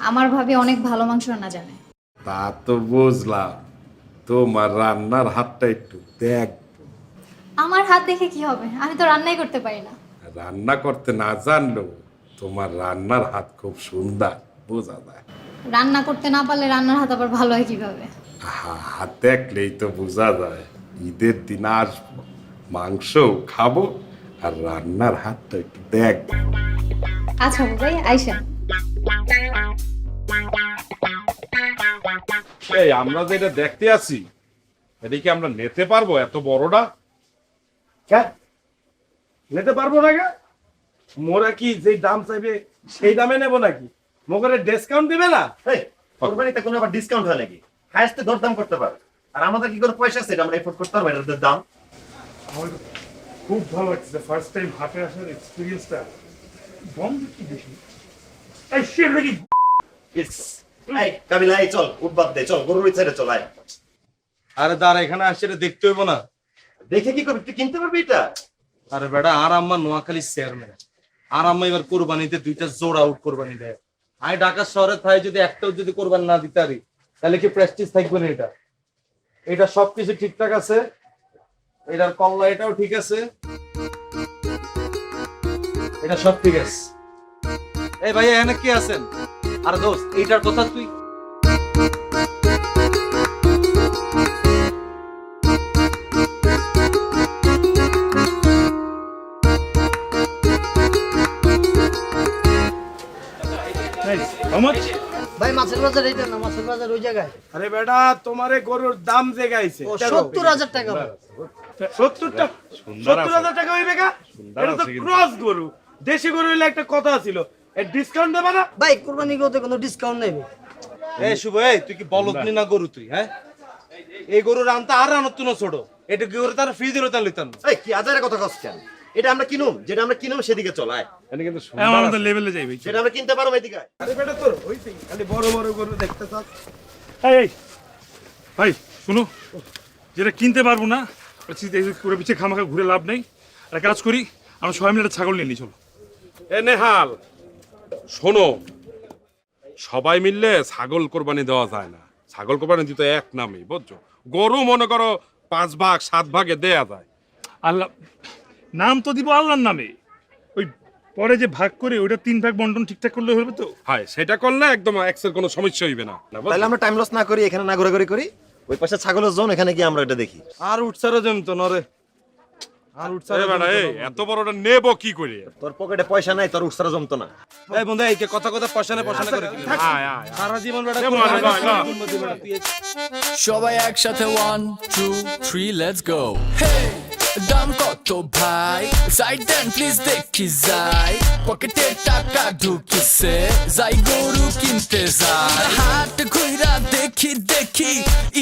[SPEAKER 3] আমার ভাবি অনেক ভালো মাংস রান্না জানে।
[SPEAKER 6] তা তো বুঝলাম, তোমার রান্নার হাতটা একটু দেখবো।
[SPEAKER 3] আমার হাত দেখে কি হবে? আমি তো রান্নাই করতে পারি না।
[SPEAKER 6] রান্না করতে না জানলেও তোমার রান্নার হাত খুব সুন্দর, বোঝা যায়।
[SPEAKER 3] রান্না করতে না পারলে রান্নার হাত আবার ভালো হয় কিভাবে?
[SPEAKER 6] হাত দেখলেই তো বোঝা যায়। ঈদের দিন আসবো, মাংস খাবো আর রান্নার হাতটা একটু দেখবো।
[SPEAKER 3] আচ্ছা হাবু ভাই, আইসেন।
[SPEAKER 6] এই আমরা যেটা দেখতে আছি, এটা কি আমরা নিতে পারবো? এত বড়টা
[SPEAKER 7] নিতে পারবো না কে? মোরা কি যেই দাম চাইবে সেই দামে নেবো নাকি? মোগরে ডিসকাউন্ট দিবে না?
[SPEAKER 8] কোরবানিতে কোনো আবার ডিসকাউন্ট হয় নাকি? হায়েস্ট দরদাম করতে পারে, আর আমাদের কি কোনো পয়সা আছে আমরা এফোর্ড করতে পারবো এটার দাম?
[SPEAKER 5] আমার খুব ভালো লাগছে, ফার্স্ট টাইম হাটে আসার এক্সপিরিয়েন্সটা। বন্ধ কি বেশি এই শের লাগি।
[SPEAKER 8] এই কাবিলা, এই চল উঠবাদ দে, চল গরুর ওই সাইডে চল। আয়,
[SPEAKER 1] আরে দাঁড়া, এখানে আসছে, এটা দেখতে হইব না?
[SPEAKER 8] দেখে কি করবি? তুই কিনতে পারবি এটা?
[SPEAKER 1] আরে বেটা, আর আম্মা নোয়াখালী চেয়ারম্যান, আর আম্মা এবার কোরবানিতে 2টা জোড়া আউট কোরবানি দেয়। আমি ঢাকা শহরে থাই, যদি একটাও যদি কোরবানি না দিতে পারি তাহলে কি প্রেস্টিজ থাকবে না? এটা সবকিছু ঠিকঠাক আছে, এটার কল্লা এটাও ঠিক আছে, এটা সব ঠিক আছে। এই ভাই এখানে কি আছেন? আর দোস্ত এইটার কথা তুই
[SPEAKER 10] ভাই মাছের বাজার এইটা না, মাছের বাজার ওই জায়গায়।
[SPEAKER 7] আরে বেটা, তোমারে গরুর দাম যে গাইছে
[SPEAKER 10] 70,000 টাকা।
[SPEAKER 7] 70,000 টাকা হইবে কা? এটা তো ক্রস গরু। দেশি গরু হইলে একটা কথা ছিল, এর ডিসকাউন্ট দেবা না?
[SPEAKER 10] ভাই কুরবানি গরুতে কোনো ডিসকাউন্ট নেই।
[SPEAKER 1] এই শুভ, এই তুই কি বলদনি না গরু তুই? হ্যাঁ, এই গরু রানতে আর রানত না ছোট, এটা কি গরু তার ফ্রি দিল তার লইতাম।
[SPEAKER 8] এই কি আজারে কথা কস কেন? এটা আমরা কিনুম, যেটা আমরা কিনুম সেদিকে চল। আয়,
[SPEAKER 6] এটা কিন্তু
[SPEAKER 5] আমাদের লেভেলে যাইবে।
[SPEAKER 8] সেটা আমরা কিনতে পারবো এদিকে। আয়।
[SPEAKER 7] আরে বেটা, তোর হইছে খালি বড় বড় গরু দেখতে চাস।
[SPEAKER 5] এই ভাই শুনো, যেটা কিনতে পারবো না করে পিছিয়ে খামাখা ঘুরে লাভ নেই। একটা কাজ করি, আমরা সবাই মিলে একটা ছাগল নিয়ে নিই, চলো।
[SPEAKER 6] এ নেহাল, শোনো, সবাই মিললে ছাগল কোরবানি দেওয়া যায় না। ছাগল কোরবানি দিতে এক নামে, বুঝছো? গরু মনে করো 5 ভাগ 7 ভাগে দেয়া যায়।
[SPEAKER 5] আল্লাহ নাম তো দিব আল্লাহর নামে, ওই পরে যে ভাগ করে ওটা 3 ভাগ বন্টন ঠিকঠাক করলে হবে তো?
[SPEAKER 6] হ্যাঁ সেটা করলে একদম এক্সের কোনো সমস্যা হইবে না
[SPEAKER 8] তাহলে আমরা টাইম লস না করি, এখানে না ঘোরাঘুরি করি, ওই পাশে ছাগলের জোন, এখানে গিয়ে আমরা এটা দেখি।
[SPEAKER 1] আর উঠছারও জমতো নরে, আর উঠছারও
[SPEAKER 6] বেটা এই এত বড়টা নেবো কি করে?
[SPEAKER 8] তোর পকেটে পয়সা নাই, তোর উৎসাহ জমতো না।
[SPEAKER 1] এই বন্ধু এই কথা পয়সানে করে কি
[SPEAKER 6] আয় আয়
[SPEAKER 1] সারা জীবন বেটা
[SPEAKER 12] সবাই একসাথে 1 2 3 লেটস গো হেই দাম কত ভাই সাইড দেন প্লিজ দেখি যাই পকেটে টাকা ঢুকিছে যাই গরু কিনতে যাই হাট ঘুইরা দেখি দেখি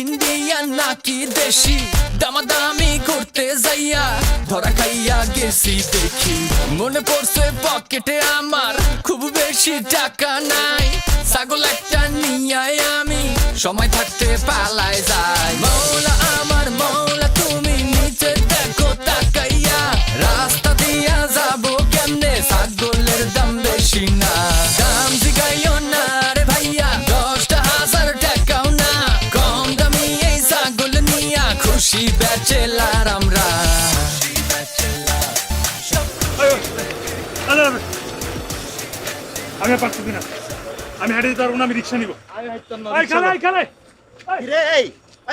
[SPEAKER 12] ইন্ডিয়ান নাকি দেশি দামাদামি করতে যাইয়া ধরা খাইয়া গেছি দেখি মনে পড়ছে পকেটে আমার খুব বেশি টাকা নাই ছাগল একটা নিয়ে আমি সময় থাকতে পালায় যাই মৌলা আমার মৌলা তুমি নিচে দেখো তাকাইয়া রাস্তা দিয়া যাবো কেমনে ছাগলের দাম বেশি না দাম জিগাইও না রে ভাইয়া 10,000 টাকাও না কম দামি এই ছাগল নিয়া খুশি ব্যাচেলার আমরা
[SPEAKER 5] আমি আর পারছি না, আমি হেঁটে যেতে পারবো না, আমি রিক্সা নিবো। খেলে
[SPEAKER 8] রে এই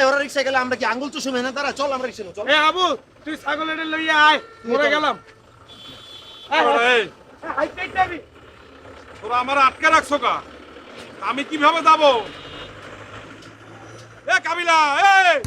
[SPEAKER 8] ওরা রিক্সা গেলে আমরা কি আঙ্গুল চুষে মেহনত দ্বারা? চল আমরা রিক্সা নেব, চল।
[SPEAKER 1] এ আবু তুই ছাগলের লইয়া আয়, মরে গেলাম।
[SPEAKER 6] তোরা আমার আটকে রাখছো কা? আমি কিভাবে যাবো? এ কাবিলা এই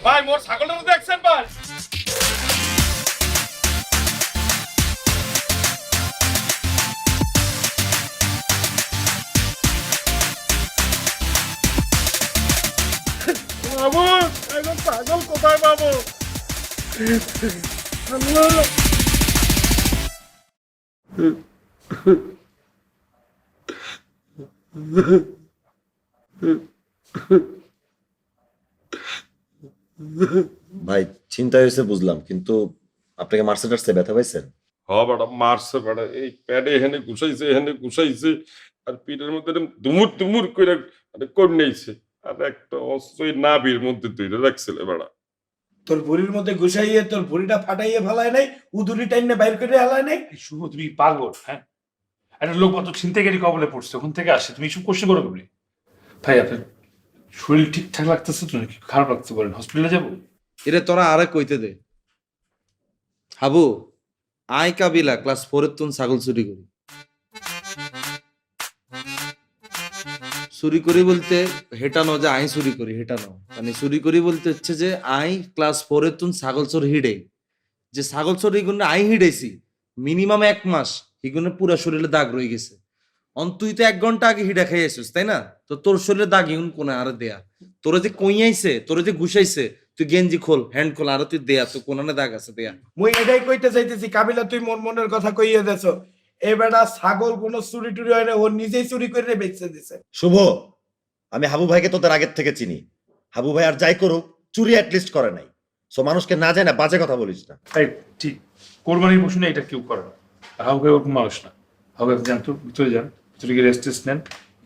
[SPEAKER 6] ভাই মোর ছাগলটা তো দেখছেন ভাই? বাবু এখন ছাগল কোথায় পাবো?
[SPEAKER 8] ভাই চিন্তা হয়েছে বুঝলাম, কিন্তু আপনাকে মারছে টারছে, ব্যথা পাইছেন?
[SPEAKER 6] হ বেটা মারছে বেটা, এই প্যাডে এখানে ঘুষাইছে আর পিঠের মধ্যে এরম দুমুর দুমুর করে করে নিয়েছে, আর একটা অস্ত্র নাভির মধ্যে ধরে রাখছিল বেটা।
[SPEAKER 7] তোর ভুড়ির মধ্যে ঘুষাইয়ে তোর ভুড়িটা ফাটাইয়ে ফেলায় নাই, উদুরি টাইনে বাইর করে হেলায় নাই।
[SPEAKER 5] শুভ তুমি পাগল? হ্যাঁ, একটা লোক মতো ছিনতাইকারী কবলে পড়ছে, ওখান থেকে আসে, তুমি এসব কোশ্চেন করো বলি? ভাই আপনার শরীর ঠিকঠাক লাগতেছে তো নাকি খারাপ লাগতে পারেন, হসপিটালে যাবো?
[SPEAKER 1] এরে তোরা আরে কইতে দে। হাবু আয় কাবিলা ক্লাস 4 এর তুন ছাগল চুরি করি। চুরি করি বলতে হেটা ন যে আই চুরি করি, হেটা ন, মানে চুরি করি বলতে হচ্ছে যে আই ক্লাস 4 এর তুন ছাগল চোর হিডে, যে ছাগল চোর এগুলো আই হিডেছি মিনিমাম 1 মাস, এগুলো পুরা শরীরে দাগ রয়ে গেছে। তুই তো 1 ঘন্টা আগে হিডা খাই আসিস তাই না? তো তোর শরীরে দাগ এগুন কোন আর দেয়া, তোরে যে কইয়াইছে, তোরে যে ঘুষাইছে, তুই গেঞ্জি খোল, হ্যান্ড খোল, আর তুই দেয়া, তো কোনানে দাগ আছে দেয়া।
[SPEAKER 7] মুই এটাই কইতে চাইতেছি কাবিলা, তুই মোর মনের কথা কইয়ে দেছ। এ বেটা ছাগল কোনো চুরি টুরি হয় না, ও নিজেই চুরি করে বেচে দিছে।
[SPEAKER 8] শুভ, আমি হাবু ভাইকে তোদের আগের থেকে চিনি। হাবু ভাই আর যাই করুক চুরি অ্যাটলিস্ট করে নাই। সো মানুষকে না যায় না বাজে কথা বলিস না।
[SPEAKER 5] তাই ঠিক, কোরবানির পশু না এটা কেউ করে না, হাউকে ওরকম মানুষ না। হাউকে যান তো, ভিতরে যান, ভিতরে গিয়ে রেস্ট নেন,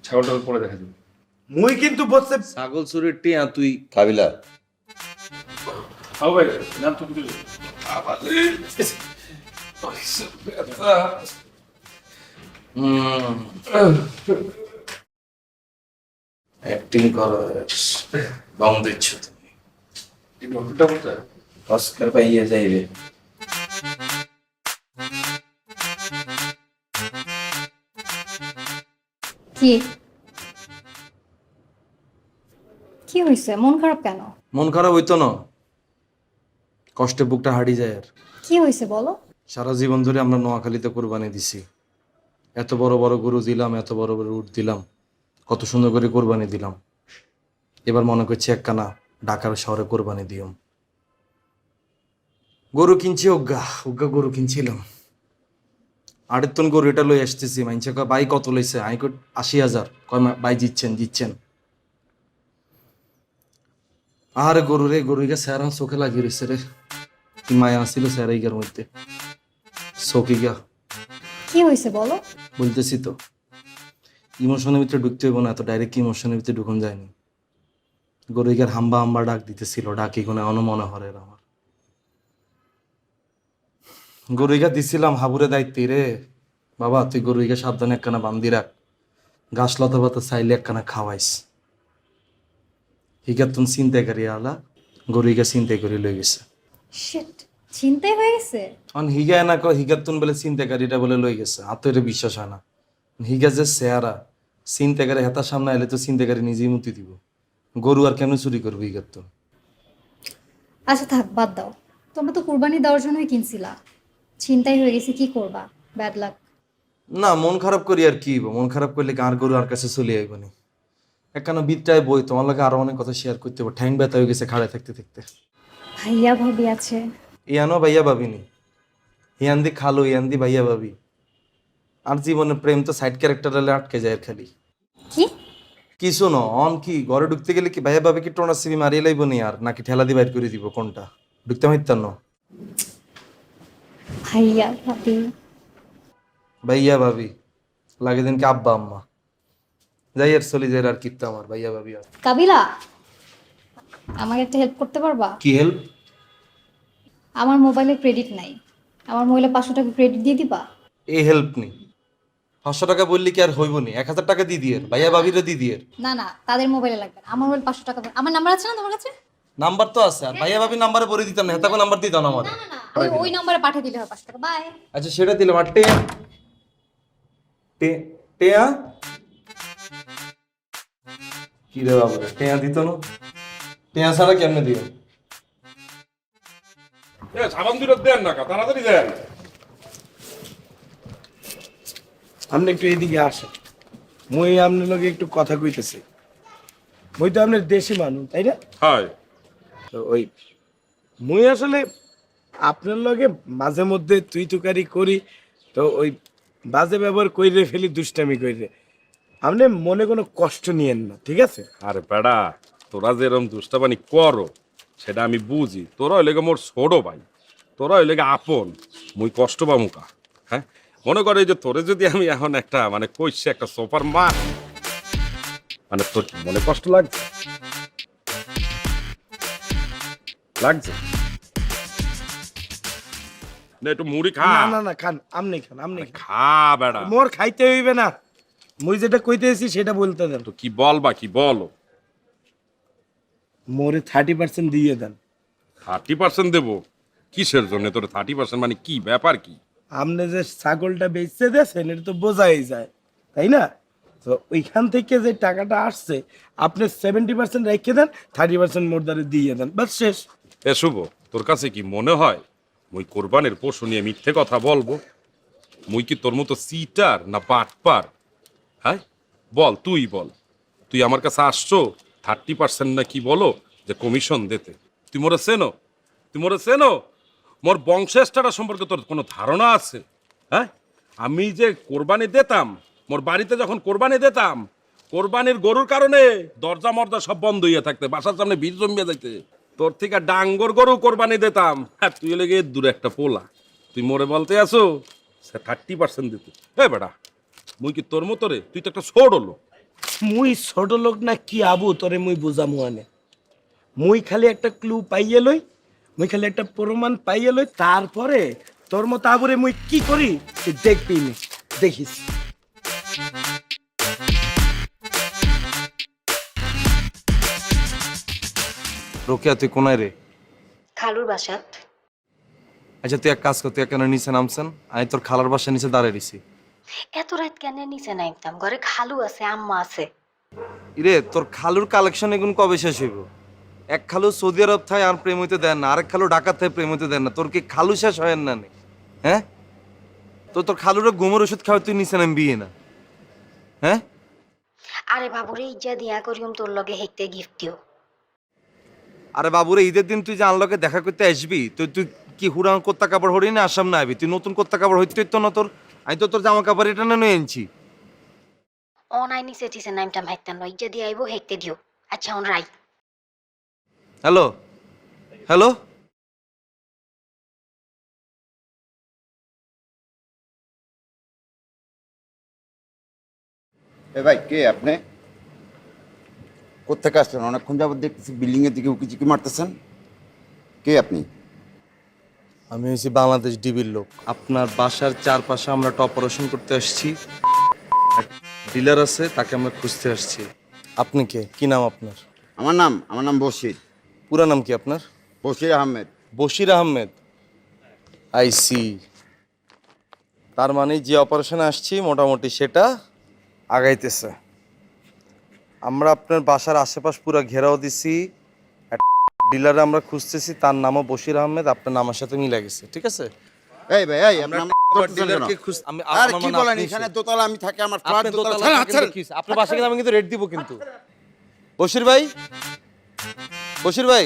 [SPEAKER 5] ছাগলটা পরে দেখা যাবে।
[SPEAKER 7] মুই কিন্তু বলছে
[SPEAKER 1] ছাগল চুরির টিয়া তুই
[SPEAKER 8] কাবিলা
[SPEAKER 5] হাউ ভাই যান তো, ভিতরে যান।
[SPEAKER 1] অ্যাক্টিং করো, বং দিচ্ছ তুমি,
[SPEAKER 5] এই ডক্টরটা কোথায়?
[SPEAKER 1] অস্কার পাইয়ে যাইবে।
[SPEAKER 3] কি কি হয়েছে? মন খারাপ কেন?
[SPEAKER 1] মন খারাপ হইতো না, কষ্টে বুকটা হারিয়ে যায়। আর
[SPEAKER 3] কি হয়েছে বলো?
[SPEAKER 1] সারা জীবন ধরে আমরা নোয়াখালীতে কোরবানি দিছি,
[SPEAKER 9] এত বড় বড় গরু দিলাম, এত বড় বড় উট দিলাম, কত সুন্দর করে কোরবানি দিলাম। এবার মনে করছি একখানা ঢাকার শহরে কোরবানি দিও। গরু কিনছি, অজ্ঞা অজ্ঞা গরু কিনছিলাম। 8 টন গরু এটা লই আসতেছি, মাইনছে কয় ভাই কত লইছে, আমি কই 80,000। কয় ভাই জিতছেন। আরে গরু রে, গরুইগা স্যারা চোখে লাগিয়ে রয়েছে রে। কি মায়া আসছিল স্যারাইগার মধ্যে, চোখিগা।
[SPEAKER 3] কি হয়েছে বলো?
[SPEAKER 9] বলতেছি তো, ইমোশনের ভিতরে ঢুকতে হইব না, এত ডাইরেক্ট ইমোশনের ভিতরে ঢুকুন যায়নি। গরুইগার হাম্বা হাম্বা ডাক দিতেছিল, ডাকি কোনে অন মনে হরে আমার। গরুইগা দিছিলাম হাবুরে দায়িত্বে রে, বাবা তুই গরুইগা সাবধানে একখানা বান্ধি রাখ, ঘাস লতা পাতা চাইলে একখানা খাওয়াইস। হিগা তুমি চিন্তাকারী আলা, গরুইগা চিন্তাই করে লই গেছে।
[SPEAKER 3] শিট, চিন্তাই হয়ে গেছে।
[SPEAKER 9] অন হিগা না কয় হিগা তুন বলে চিন্তাকারীটা বলে লই গেছে, আতরে বিশ্বাস হয় না। হিগা যে চেহারা, চিন্তাকারী হেতার সামনে এলে তো চিন্তাকারী নিজেই মুতি দিব। গরু আর কেমন চুরি করবো হিগার তো।
[SPEAKER 3] আচ্ছা থাক, বাদ দাও। তোমরা তো কুরবানি দেওয়ার জন্যই কিনছিলা, চিন্তাই হয়ে গেছে, কি করবা? Bad luck.
[SPEAKER 9] না মন খারাপ করি আর কি, মন খারাপ করলে আর গরু আর কাছে চলে আইব নি। একখানা বিটটায় বই, তোমার লাগে আরো অনেক কথা শেয়ার করতে হবে। ঠ্যাং ব্যথা হয়ে গেছে খাড়ায় থাকতে থাকতে।
[SPEAKER 3] ভাইয়া ভাবি আছে?
[SPEAKER 9] ইয়ানো ভাইয়া ভাবিনি, ইয়ান্দি খালো, ইয়ান্দি ভাইয়া ভাবি। আর জীবনে প্রেম তো সাইড ক্যারেক্টার হলে আটকে যায় খালি।
[SPEAKER 3] কি
[SPEAKER 9] কিছু ন অন কি ঘরে ঢুকতে গেলে কি ভাইয়া ভাবি কি টোনা সিবি মারিয়ে লাইব নি আর, নাকি ঠেলা দিয়ে বাইর করে দিব? কোনটা ঢুকতে মারতাম না?
[SPEAKER 3] ভাইয়া ভাবি,
[SPEAKER 9] ভাইয়া ভাবি লাগে দিন কি আব্বা আম্মা। যাই আর চলি যাই আর কিত্তা আমার ভাইয়া ভাবি আর।
[SPEAKER 3] কাবিলা, আমাকে একটা হেল্প করতে পারবা?
[SPEAKER 9] কি হেল্প?
[SPEAKER 3] আমার মোবাইলে ক্রেডিট নাই, আমার মোবাইলে 500 টাকা ক্রেডিট দিয়ে দিবা?
[SPEAKER 9] এই হেল্প নি, 500 টাকা বললি কি আর হইব নি? 1000 টাকা দিয়ে দিয়ে ভাইয়া ভাবিরে দিয়ে দিয়ে।
[SPEAKER 3] না না, তাদের মোবাইলে লাগবে না, আমার মোবাইল 500 টাকা। আমার নাম্বার আছে না তোমার কাছে?
[SPEAKER 9] নাম্বার তো আছে, আর ভাইয়া ভাবি নাম্বারে বলে দিতাম না, হেতাকে নাম্বার দিতাম না আমার।
[SPEAKER 3] না না, ওই নম্বরে পাঠিয়ে দিলে হবে 500 টাকা। বাই।
[SPEAKER 9] আচ্ছা সেটা দিলাম। আর টেয়া টেয়া কি রে বাবা, টেয়া দিত না? টেয়া ছাড়া কেমনে দিও?
[SPEAKER 6] সাবান দুটো দেন না, তাড়াতাড়ি দেন।
[SPEAKER 7] আপনি একটু এদিকে আসেন, মুই আপনার লগে একটু কথা কইতেছি। মুই তো আপনার দেশি মানুষ, তাই না?
[SPEAKER 6] হয়।
[SPEAKER 7] তো ওই মুই আসলে আপনার লগে মাঝে মধ্যে তুই তুকারি করি, তো ওই বাজে ব্যবহার কইরে ফেলি, দুষ্টামি কইরে। আপনি মনে কোনো কষ্ট নিয়েন না, ঠিক আছে?
[SPEAKER 6] আরে বেড়া, তোরা যেরকম দুষ্টাবানি করো সেটা আমি বুঝি। তোরা হইলে মোর ছোট ভাই, তোরা হইলে আপন, মুই কষ্ট বা মুখা। হ্যাঁ মনে করে যে তোরে যদি আমি এখন একটা মানে কইছে একটা সোফার মার, মানে তোর কি মনে কষ্ট লাগছে? লাগছে না? একটু মুড়ি খা।
[SPEAKER 7] না না না, খান, আপনি খান, আপনি খান।
[SPEAKER 6] খা বেড়া।
[SPEAKER 7] মোর খাইতে হইবে না, মুই যেটা কইতেছি সেটা বলতে দেন।
[SPEAKER 6] তো কি বলবা, কি বলো?
[SPEAKER 7] মোরে 30% দিয়ে দেন।
[SPEAKER 6] 30% দেবো? কিসের জন্য তোর 30%? মানে কি ব্যাপার কি?
[SPEAKER 7] আপনি যে ছাগলটা বেচতে দেন এটা তো বোঝাই যায়, তাই না? তো ওইখান থেকে যে টাকাটা আসছে আপনি 70% রেখে দেন, 30% মোর দ্বারে দিয়ে দেন, বাস শেষ।
[SPEAKER 6] এ শুভ, তোর কাছে কি মনে হয় মুই কোরবানের পশু নিয়ে মিথ্যে কথা বলবো? মুই কি তোর মতো সিটার না বাটপার? হ্যাঁ বল, তুই বল। তুই আমার কাছে আসছো 30% না কি বলো যে কমিশন দিতে? তুই মোরে চেনো? তুই মোরে চেনো? মোর বংশেষ্টারা সম্পর্কে তোর কোনো ধারণা আছে? হ্যাঁ আমি যে কোরবানি দিতাম, মোর বাড়িতে যখন কোরবানি দিতাম, কোরবানির গরুর কারণে দরজা মরজা সব বন্ধ হইয়া থাকতে, বাসার সামনে ভিড় জমিয়ে যাইতে। তোর থেকে ডাঙ্গর গরু কোরবানি দিতাম, আর তুই লেগে দূরে একটা পোলা। তুই মোরে বলতে আসো 30% দিতে? এ বেটা, মুই কি তোর মতো রে? তুই তো একটা ছোট লোক।
[SPEAKER 7] মুই ছোট লোক না কি আবু, তোরে মুই বুঝামু আনে। মুই খালি একটা ক্লু পাইয়ে লই, মুই খালি একটা প্রমাণ পাইয়ে লই, তারপরে তোর মতো আবুরে মুই কি করি তুই দেখবি নি, দেখিস।
[SPEAKER 9] রোকেয়া তুই কোনায় রে?
[SPEAKER 3] খালুর বাসাত।
[SPEAKER 9] আচ্ছা তুই এক কাজ কর, তুই কেন নিচে নামছেন? আমি তোর খালার বাসার নিচে দাঁড়িয়ে দিছি।
[SPEAKER 3] এত রাত কেন নিচে নামতাম? ঘরে খালু আছে, আম্মা আছে।
[SPEAKER 9] ইরে তোর খালুর কালেকশন এগুন কবে শেষ হইব? এক খালু সৌদি আরব থাই আর প্রেম হইতে দেন না, আরেক খালু ঢাকা থাই প্রেম হইতে দেন না। তোর কি খালু শেষ হয় না? হ্যাঁ
[SPEAKER 1] তোর খালুরে ঘুমের ওষুধ খাওয়া তুই নিচে নাম বিয়ে না, হ্যাঁ?
[SPEAKER 3] আরে বাবুরে ইজ্জা দিয়া করিম তোর লগে হেকতে গিফট দিও।
[SPEAKER 1] আরে বাবুরে ঈদের দিন তুই যে আনলকে দেখা করতে আসবি, তুই কি হুড়ান কোত্তা কাপড় হরি না আসাম না আবি? তুই নতুন কোত্তা কাপড় হইতে হইতো না তোর? আমি তো তোর জামা কাপড় এটা না নিয়ে আনছি।
[SPEAKER 3] অনাইনি সেটিসের নামটা মাইতাম না, ইজ্জা দিয়া আইবো হেকতে দিও। আচ্ছা অন রাই।
[SPEAKER 1] হ্যালো হ্যালো,
[SPEAKER 13] এ ভাই কে আপনি? কোত্থেকে আসছেন? অনেকক্ষণ যাবত দেখতেছি বিল্ডিং এর দিকে উকি ঝুঁকি মারতেছেন। কে আপনি?
[SPEAKER 1] আমি হচ্ছি বাংলাদেশ ডিবির লোক। আপনার বাসার চারপাশে আমরা টপ অপারেশন করতে আসছি। ডিলার আছে, তাকে আমরা খুঁজতে আসছি। আপনি কে? কি নাম আপনার?
[SPEAKER 13] আমার নাম বশির।
[SPEAKER 1] পুরা নাম কি আপনার?
[SPEAKER 13] বশির আহমেদ।
[SPEAKER 1] Bashir Ahmed, I see. তার মানে যে অপারেশনে আসছি মোটামুটি সেটা আগাইতেছে। আমরা আপনার বাসার আশেপাশ পুরো ঘেরাও দিছি, ডিলারে আমরা খুঁজতেছি, তার নামও বশির আহমেদ, আপনার নামের সাথে মিলে গেছে, ঠিক আছে?
[SPEAKER 13] এই ভাই এই আপনি
[SPEAKER 1] ডিলারকে খুঁজ আমি
[SPEAKER 13] আর কি বলেন? এখানে দোতলা আমি থাকি, আমার ফ্ল্যাট দোতলা।
[SPEAKER 1] আপনার বাসা কিন্তু আমি কিন্তু রেট দিব কিন্তু। বশির ভাই, বশির ভাই,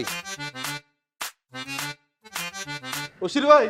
[SPEAKER 1] বশির ভাই।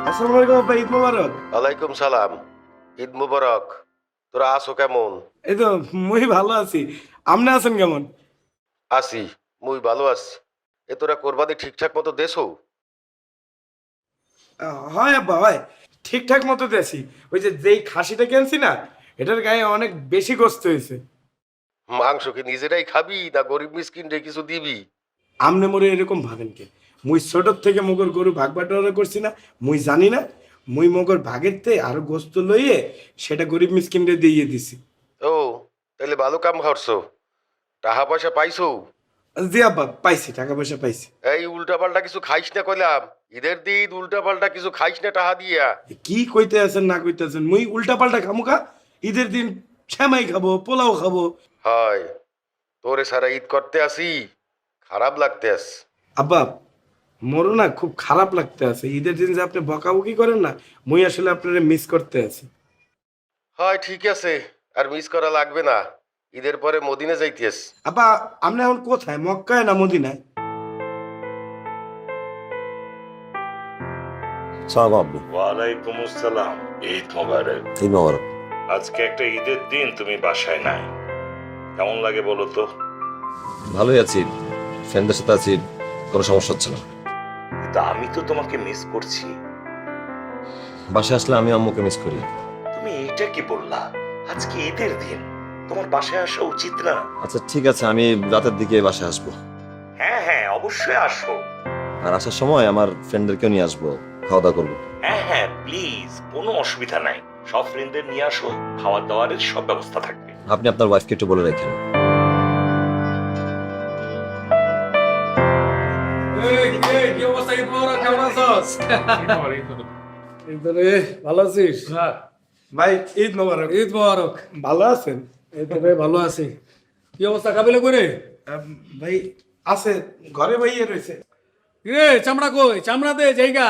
[SPEAKER 7] আসসালামু আলাইকুম আপা, ঈদ মোবারক।
[SPEAKER 8] ওয়ালাইকুম সালাম, ঈদ মুবারক। তোরা আসো কেমন?
[SPEAKER 7] এই তো মুই ভালো আছি, আপনি আছেন কেমন?
[SPEAKER 8] আসি, মুই ভালো আছি। এ তোরা কোরবানি ঠিকঠাক মতো দেছো?
[SPEAKER 7] হয় আব্বা হয়, ঠিকঠাক মতো দেছি। ওই যেই খাসিটা কিনছি না, এটার গায়ে অনেক বেশি গোস্ত হয়েছে।
[SPEAKER 8] মাংস কি নিজেরাই খাবি না গরিব মিসকিন রে কিছু দিবি?
[SPEAKER 7] আমনে মোরে এরকম ভাবেন কে? মুই ছোটোর থেকে মগর গরু ভাগ বাটোয়ারা করছি না, মুই জানি না? মুই মগর ভাগের তে আরো গোস্ত লইয়ে সেটা গরিব মিসকিনরে দিয়ে দিছি।
[SPEAKER 8] ও তাহলে ভালো কাম করছো। টাকা পয়সা পাইছো?
[SPEAKER 7] জি আব্বা পাইছি, টাকা পয়সা পাইছি।
[SPEAKER 8] এই উল্টা পাল্টা কিছু খাইস না কইলাম। ঈদের দিন উল্টা পাল্টা কিছু খাইস না টাকা দিয়া।
[SPEAKER 7] কি কইতে আছেন না কইতে আছেন? মুই উল্টা পাল্টা খামুখা? ঈদের দিন শ্যামাই খাবো, পোলাও খাবো।
[SPEAKER 8] হয়, তোরে সারা ঈদ করতে আসি, খারাপ লাগতে আস।
[SPEAKER 7] আব্বা মোরও না খুব খারাপ লাগতে আছে। ঈদের দিন যে আপনি বকাবকি করেন না, মুই আসলে আপনারে মিস করতে আছি।
[SPEAKER 8] হয় ঠিক আছে, আর মিস করা লাগবে না। ঈদের পরে মদিনা যাইতেস।
[SPEAKER 7] আব্বা আপনি এখন কোথায়, মক্কায় না মদিনায়?
[SPEAKER 8] সালাম আব্বু।
[SPEAKER 6] ওয়ালাইকুম আসসালাম, ঈদ মোবারক।
[SPEAKER 8] ঈদ মোবারক।
[SPEAKER 6] আজকে একটা ঈদের দিন তুমি বাসায় নাই, কেমন লাগে বলো তো?
[SPEAKER 8] ভালোই আছি, ফ্রেন্ডদের সাথে আছি, কোনো সমস্যা হচ্ছে না।
[SPEAKER 6] কিন্তু আমি তো তোমাকে মিস করছি।
[SPEAKER 8] বাসায় আসলে আমি আম্মুকে মিস করি।
[SPEAKER 6] তুমি এইটা কি বললা? আজকে ঈদের দিন, তোমার বাসায় আসা উচিত না?
[SPEAKER 8] আচ্ছা ঠিক আছে, আমি রাতের দিকে বাসায় আসবো।
[SPEAKER 6] হ্যাঁ হ্যাঁ অবশ্যই আসো।
[SPEAKER 8] আর আসার সময় আমার ফ্রেন্ডদেরকেও নিয়ে আসবো, খাওয়া দাওয়া করবো।
[SPEAKER 6] হ্যাঁ হ্যাঁ প্লিজ, কোনো অসুবিধা নাই। সব ফ্রেন্ডদের নিয়ে আসো, খাওয়ার দাওয়ারের সব ব্যবস্থা থাকবে।
[SPEAKER 8] আপনি আপনার ওয়াইফকে একটু বলে রাখেন।
[SPEAKER 7] ভালো আছিস? ভাই ঈদ মোবারক।
[SPEAKER 14] ঈদ মোবারক।
[SPEAKER 7] ভালো আছেন?
[SPEAKER 14] এই তো ভাই ভালো আছি। কি অবস্থা কাবিলা করে?
[SPEAKER 7] ভাই আছে, ঘরে ভাইয়ে রয়েছে।
[SPEAKER 14] রে চামড়া কই? চামড়া দে জায়গা।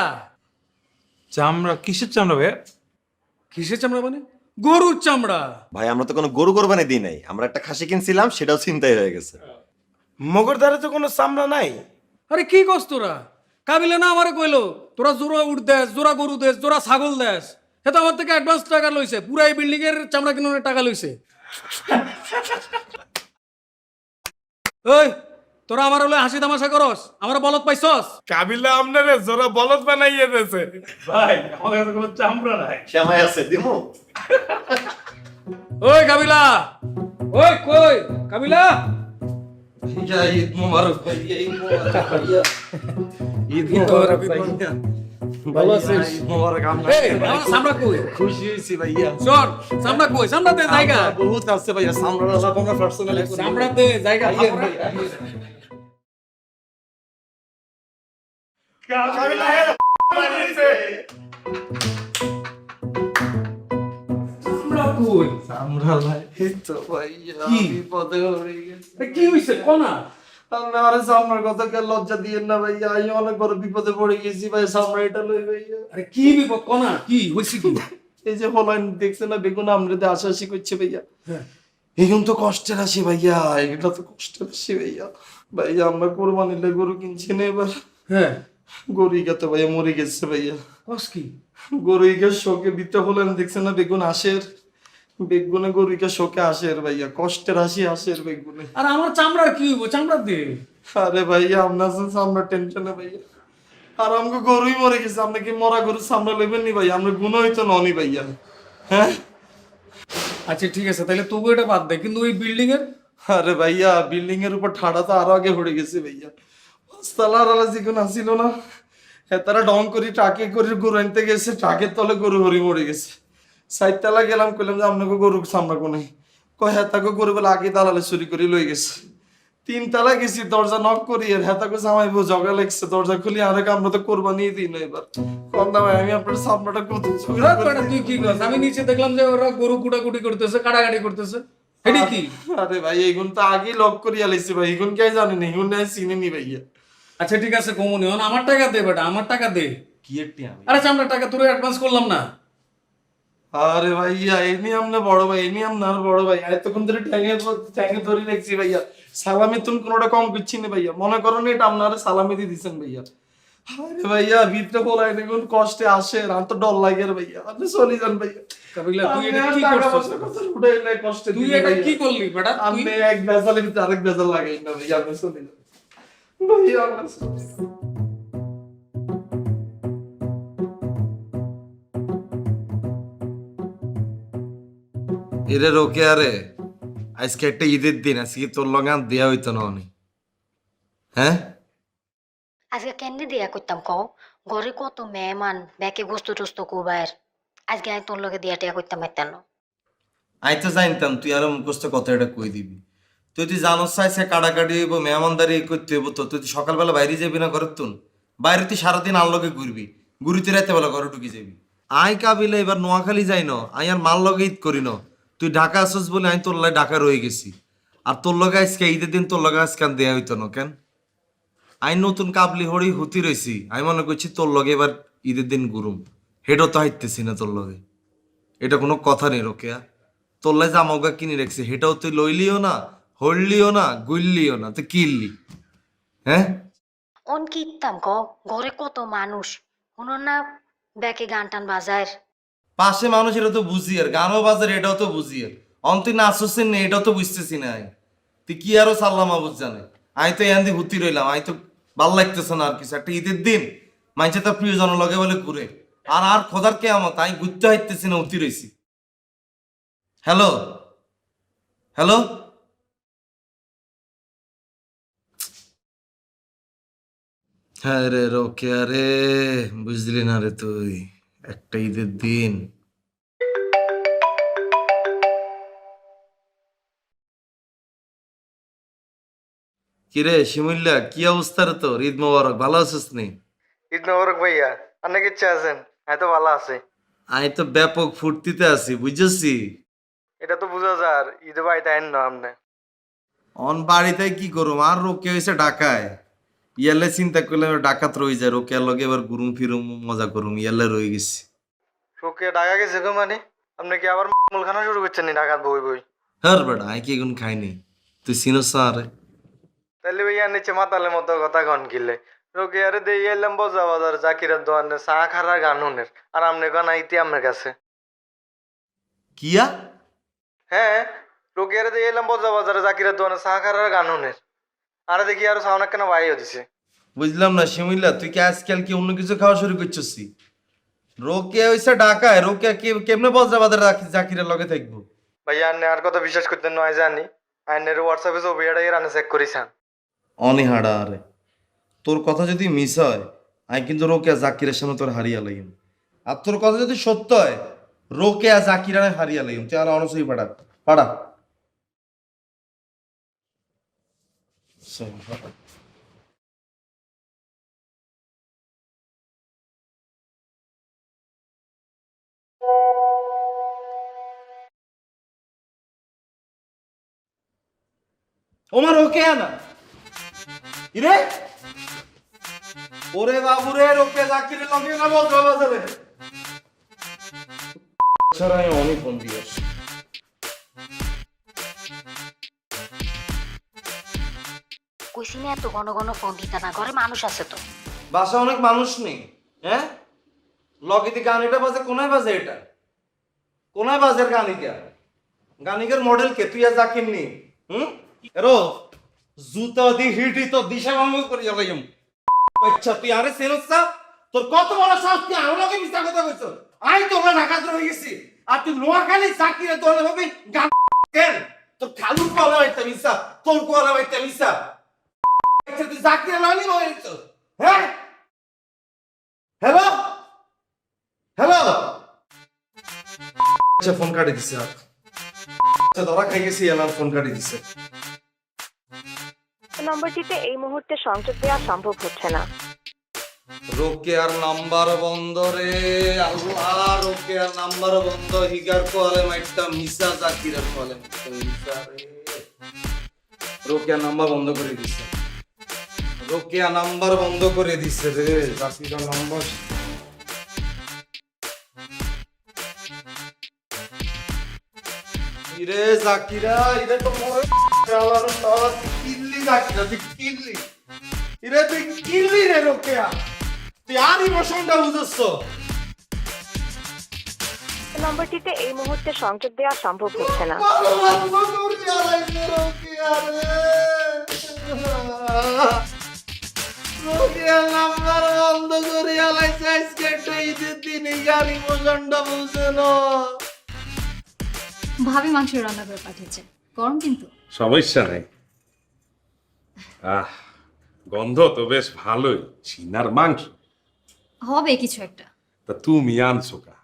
[SPEAKER 5] চামড়া? কিসের চামড়া ভাইয়া?
[SPEAKER 14] কিসের চামড়া মানে? গরুর চামড়া।
[SPEAKER 8] ভাই আমরা তো কোনো গরু কোরবানি দিই নাই, আমরা একটা খাসি কিনছিলাম, সেটাও ছিনতাই হয়ে গেছে।
[SPEAKER 7] মগর ধারে তো কোনো চামড়া নাই।
[SPEAKER 14] আরে কি কস তোরা? কাবিলা না আমারে কইলো তোরা জোড়া উঠ দেস, জোড়া গরু দেস, জোড়া ছাগল দেস। হে তো আমার থেকে অ্যাডভান্স টাকা লইছে, পুরা এই বিল্ডিং এর চামড়া কিনে টাকা লইছে। ওই তোরা আমার হলে হাসি তামাশা করস, আমার বলত পাইছস?
[SPEAKER 7] কাবিলা আপনারে জোরা বলদ বানাইয়ে দিয়েছে।
[SPEAKER 5] ভাই আমার কাছে কোনো চামড়া নাই।
[SPEAKER 8] শ্যামাই আছে দিমু।
[SPEAKER 14] ওই কাবিলা, ওই কই কাবিলা?
[SPEAKER 1] ঈদ মোবারক ভাইয়া, ঈদ মোবারক ভাইয়া,
[SPEAKER 14] ঈদ মোবারক ভাইয়া। ভালো আছিস?
[SPEAKER 1] ঈদ মোবারক।
[SPEAKER 14] এই আমার সামরা কই?
[SPEAKER 1] খুশি হয়েছি ভাইয়া।
[SPEAKER 14] শোন সামরা কই? সামরা দে জায়গা।
[SPEAKER 1] বহুত আছে ভাইয়া, সামরা আমরা পার্সোনালি
[SPEAKER 14] সামরা দে জায়গা। সামরা কই?
[SPEAKER 1] আমরা লাই তো ভাইয়া,
[SPEAKER 14] কি?
[SPEAKER 1] বিপদে পড়ে গেছি।
[SPEAKER 14] কি হইছে কোনা?
[SPEAKER 1] আরে সামরার কথা কে লজ্জা দিয়েন না ভাইয়া, আমি অনেক বড় বিপদে পড়ে গেছি ভাই। সামরা এটা লই ভাইয়া।
[SPEAKER 14] আরে কি বিপদ কোনা? কি হইছে কি?
[SPEAKER 1] এই যে হলাইন দেখছে না, বেগুন আমরাতে আশাআশি করছে ভাইয়া। এখন তো কষ্টের আসি ভাইয়া, এটা তো কষ্টের আসি ভাইয়া। ভাইয়া আমরা কোরবানিলে গরু কিনছি না এবার।
[SPEAKER 14] হ্যাঁ
[SPEAKER 1] গরু ইগাতে ভাইয়া মরে গেছে ভাইয়া।
[SPEAKER 14] কস কি?
[SPEAKER 1] গরু ইগা শোকে বিতে হলেন দেখছে না, বেগুন আসের বেগুনে গরু ইগা শোকে আসের ভাইয়া, কষ্টের হাসি আসের বেগুনে।
[SPEAKER 14] আর আমার চামড়ার কি হইব? চামড়া দে।
[SPEAKER 1] আরে ভাইয়া আপনার সামনে টেনশনে ভাইয়া, আর আমাকে গরুই মরে গেছে। আপনি কি মরা গরু সামনে লেবেন নি ভাইয়া? আমরা গুণ হইতো ননি ভাইয়া। হ্যাঁ
[SPEAKER 14] আচ্ছা ঠিক আছে, তাহলে তবু এটা বাদ দে, কিন্তু ওই বিল্ডিং এর?
[SPEAKER 1] আরে ভাইয়া বিল্ডিং এর উপর ঠাড়া তো আরো আগে হয়ে গেছে ভাইয়া। পাঁচতলার আলা যেগুলো আসিল না, হ্যাঁ তারা ডং করি ট্রাকে করে গরু আনতে গেছে, ট্রাকের তলে গরু হরি মরে গেছে। সাইডতলা গেলাম, কইলাম যে আপনাকে গরু সামনা কোনে, কয় হ্যাঁ তাকে গরু বলে আগে দালালে চুরি করে লই গেছে। 3 তলা গেছি, দরজা নক করি, আর হ্যাঁ তাকে জামাইবো জগা লাগছে, দরজা খুলি আরেক আমরা তো কোরবানি দিই না এবার। কম দাম আমি আপনার সামনাটা কত
[SPEAKER 14] রাত বেটা তুই কি করছ? আমি নিচে দেখলাম যে ওরা গরু কুটাকুটি করতেছে, কাটাকাটি করতেছে। এডি কি?
[SPEAKER 1] আরে ভাই এগুন তো আগেই লক করিয়া লাইছি ভাই, এগুন কে জানি না, এগুন নাই চিনি নি ভাইয়া।
[SPEAKER 14] আচ্ছা ঠিক আছে কমুনি, আমার টাকা দে বেটা, আমার টাকা দে।
[SPEAKER 1] কি এটি আমি?
[SPEAKER 14] আরে চামড়া টাকা তোর অ্যাডভান্স করলাম না?
[SPEAKER 1] আরে ভাইয়া এনি আমনে বড় ভাই, এনি আমনার বড় ভাই, এতক্ষণ ধরে ট্যাঙ্গে ধরে রাখছি ভাইয়া। সালামি তুমি কোনোটা কম করছি না ভাইয়া, মনে করো না এটা আপনারা সালামি দিয়ে দিচ্ছেন ভাইয়া। আরে ভাইয়া ভিতরে বলাই দেখুন কষ্টে আসে, রাত তো ডর লাগে রে ভাইয়া, আপনি চলে যান ভাইয়া।
[SPEAKER 14] কাবিলা তুই এটা
[SPEAKER 1] আমি
[SPEAKER 14] কি
[SPEAKER 1] আর টাকা
[SPEAKER 14] করছিস?
[SPEAKER 1] পয়সা কথা উঠাই নাই, কষ্টে
[SPEAKER 14] তুই
[SPEAKER 1] দিলে
[SPEAKER 14] এটা
[SPEAKER 1] ভাইয়া।
[SPEAKER 14] কি করলি বেটা?
[SPEAKER 1] আপনি এক বেজালের ভিতরে আরেক বেজাল লাগাই না ভাইয়া, আপনি চলে যান ভাইয়া। আপনি চলে যান।
[SPEAKER 15] এরে রোকে আরে, আজকে একটা ঈদের দিন, আজকে তোর লগান দেয়া হইতো না অনেক। হ্যাঁ
[SPEAKER 3] আজকে কেন্দ্রে দিয়া করতাম কও, ঘরে কত মেহমান ব্যাকে গোস্ত টোস্ত কোবায়ের, আজকে আমি তোর লগে দিয়া টিয়া করতাম এতেন।
[SPEAKER 15] আমি তো জানতাম তুই আরো মুখস্থ কথা এটা কই দিবি। তুই জানোস চাইছে কাটাকাটি হইব, মেহমানদারি করতে হইব, তো তুই সকালবেলা বাইরে যাবি না ঘরের তুন? বাইরে তুই সারাদিন আনলগে ঘুরবি, ঘুরিতে রাইতে বেলা ঘরে ঢুকি যাবি। আই কাবিলে এবার নোয়াখালী যাই ন, আই আর মাল লগে ঈদ করি ন। তুই ঢাকা আসস বলে আমি তোর লগে ঢাকা রয়ে গেছি, আর তোর লগে আজকে ঈদের দিন তোর লগে আজকাল দেয়া হইতো না কেন? আই নতুন কাবলি হরি হুতি রয়েছি, আমি মনে করছি তোর লগে এবার ঈদের দিন ঘুরুম, হেঁটো তো হাইতেছি না তোর লগে। এটা কোনো কথা নেই রোকেয়া, তোর লাই জামাগা কিনে রেখেছি, হেটাও তুই লইলিও না, হরলিও না, গুললিও না, তুই কিনলি। হ্যাঁ
[SPEAKER 3] অন কিতাম কও, ঘরে কত মানুষ, শুনো না ব্যাকে গান টান বাজায়।
[SPEAKER 15] পাশে মানুষ এটা তো বুঝি, আর গানও বাজার এটাও তো বুঝি, আর অন তুই নাচছেন না এটাও তো বুঝতেছি না। তুই কি আরো সাল্লাম আবুজ জানে, আমি তো এখান দিয়ে হুতি রইলাম, আমি তো ভাল লাগতেছে না আর কিছু। একটা ঈদের দিন মানছে তার প্রিয়জন লগে বলে ঘুরে, আর আর খোদার কে আমার, আমি ঘুরতে হাইতেছি না, হুতি রইছি। হ্যালো হ্যালো, হ্যাঁ রে রোকে আরে, বুঝলি না রে তুই, একটা ঈদের দিন। কিরে শিমুল্লা, কি অবস্থা রে তোর? ঈদ মোবারক, ভালো আছিস নি?
[SPEAKER 7] ঈদ মোবারক ভাইয়া, আপনি কিচ্ছু আছেন? হ্যাঁ তো ভালো আছে।
[SPEAKER 15] আমি তো ব্যাপক ফুর্তিতে আছি বুঝেছি।
[SPEAKER 7] এটা তো বুঝা যার ঈদে বাড়িতে আইন না আপনি।
[SPEAKER 15] অন বাড়িতে কি করুম, আর রোকে হয়েছে ঢাকায়। ইয়ালে চিন্তা করলে ডাকাত রয়ে যায়, রোকে লগে এবার ঘুরুম ফিরুম মজা করুম, ইয়ালে রয়ে গেছি।
[SPEAKER 7] রোকে ঢাকা গেছে গো মানে? আপনি কি আবার মুলখানা শুরু করছেন নি ঢাকাত বই বই?
[SPEAKER 15] হ্যাঁ বেটা, আমি কি এখন খাইনি, তুই চিনস না আরে?
[SPEAKER 7] তাহলে ভাইয়া নিচে মাতালের মতো কথা কন কিলে। রোকে আরে দিয়ে এলাম বজা বাজার জাকিরের দোকানে চা খারার গান শুনের, আর আপনি গান আইতে আমার কাছে।
[SPEAKER 15] কিয়া?
[SPEAKER 7] হ্যাঁ, রোকে আরে দিয়ে এলাম বজা বাজারে জাকিরের দোকানে চা খারার গান শুনের, আরে দেখি আরো সাউন্ড কেন বাইও দিছে।
[SPEAKER 15] বুঝলাম না শিমিল্লা, তুই কি আজকাল কি অন্য কিছু খাওয়া শুরু করছিস? রোকে হয়েছে ঢাকায়, রোকে কেমনে বজরা বাজারে জাকিরের লগে থাকবো?
[SPEAKER 7] ভাইয়া আপনি আর কথা বিশ্বাস করতেন নয় জানি, আইনের হোয়াটসঅ্যাপে ছবি এটাই রানে চেক করিসান।
[SPEAKER 15] অনিহাড়া আরে, তোর কথা যদি মিস হয় আমি কিন্তু রোকে জাকিরের সামনে তোর হারিয়া লাইম। আর তোর কথা যদি সত্য হয় রোকে জাকির হারিয়া লাইম। তুই আর অনসই পাড়া পাড়া। ওমার ওকে আনা ইরে, ওরে বাবুরে, রোকে জাকিরের লগে না বল বাজারে ছাড়া আমি অনেক ফোন দিয়ে আসছি।
[SPEAKER 16] কইছি না এত ঘন ঘন ফোন দিতে না, ঘরে মানুষ আছে তো।
[SPEAKER 15] বাসা অনেক মানুষ নেই, হ্যাঁ? লগিতে গানিটা বাজে, কোনায় বাজে এটা? কোনায় বাজের গানিকা? গানিকের মডেল কে? তুই আর জাকির নি? এরো জুতা দি হিটি তো দিশা ভঙ্গ করে যাবাইম। আচ্ছা তুই আরে সেনসা, তোর কত বড় সাহস, তুই আমার লগে মিথ্যা কথা কইছ? আই তো আমরা ঢাকা হয়ে গেছি, আর তুই নোয়াখালী জাকিরে তোর ভাবে গান কেন? তোর খালু কোলা হইতে মিছা, তোর কোলা হইতে মিছা। আচ্ছা তুই জাকিরে লানি হইছ, হ্যাঁ? হ্যালো হ্যালো, আচ্ছা ফোন কাটি দিছে, আচ্ছা ধরা খাই গেছি, এলাম ফোন কাটি দিছে।
[SPEAKER 16] নম্বরটিতে এই মুহূর্তে সংযোগ দেওয়া সম্ভব হচ্ছে না।
[SPEAKER 15] রোকেয়ার নাম্বার বন্ধ রে আল্লাহ, রোকেয়ার নাম্বার বন্ধ। হিগার কোয়ালে মাইটটা মিসা, জাকিরের কোয়ালে মাইটটা মিসা রে। রোকেয়ার নাম্বার বন্ধ করে দিছে, রোকেয়া নাম্বার বন্ধ করে দিছে রে, জাকিরের নাম্বার। ইরে জাকিরা, ইরে তো মরে আলার তালা কিল্লি জাকিরা, তুই কিল্লি। ইরে তুই কিল্লি রে রোকেয়া, তুই আর ইমোশনটা বুঝছ?
[SPEAKER 16] নম্বরটিতে এই মুহূর্তে সংযোগ দেওয়া সম্ভব হচ্ছে না।
[SPEAKER 15] রোকেয়ার নাম্বার বন্ধ করে আলাইছে, আজকে একটা ঈদের দিন এই আর ইমোশনটা বুঝে না।
[SPEAKER 3] ভাবি মাংস রান্না করে পাঠিয়েছে, গরম কিন্তু।
[SPEAKER 6] সমস্যা নেই। গন্ধ তো বেশ ভালোই, চিনার মাংস
[SPEAKER 3] হবে কিছু একটা।
[SPEAKER 6] তা তুমি আনছো কা?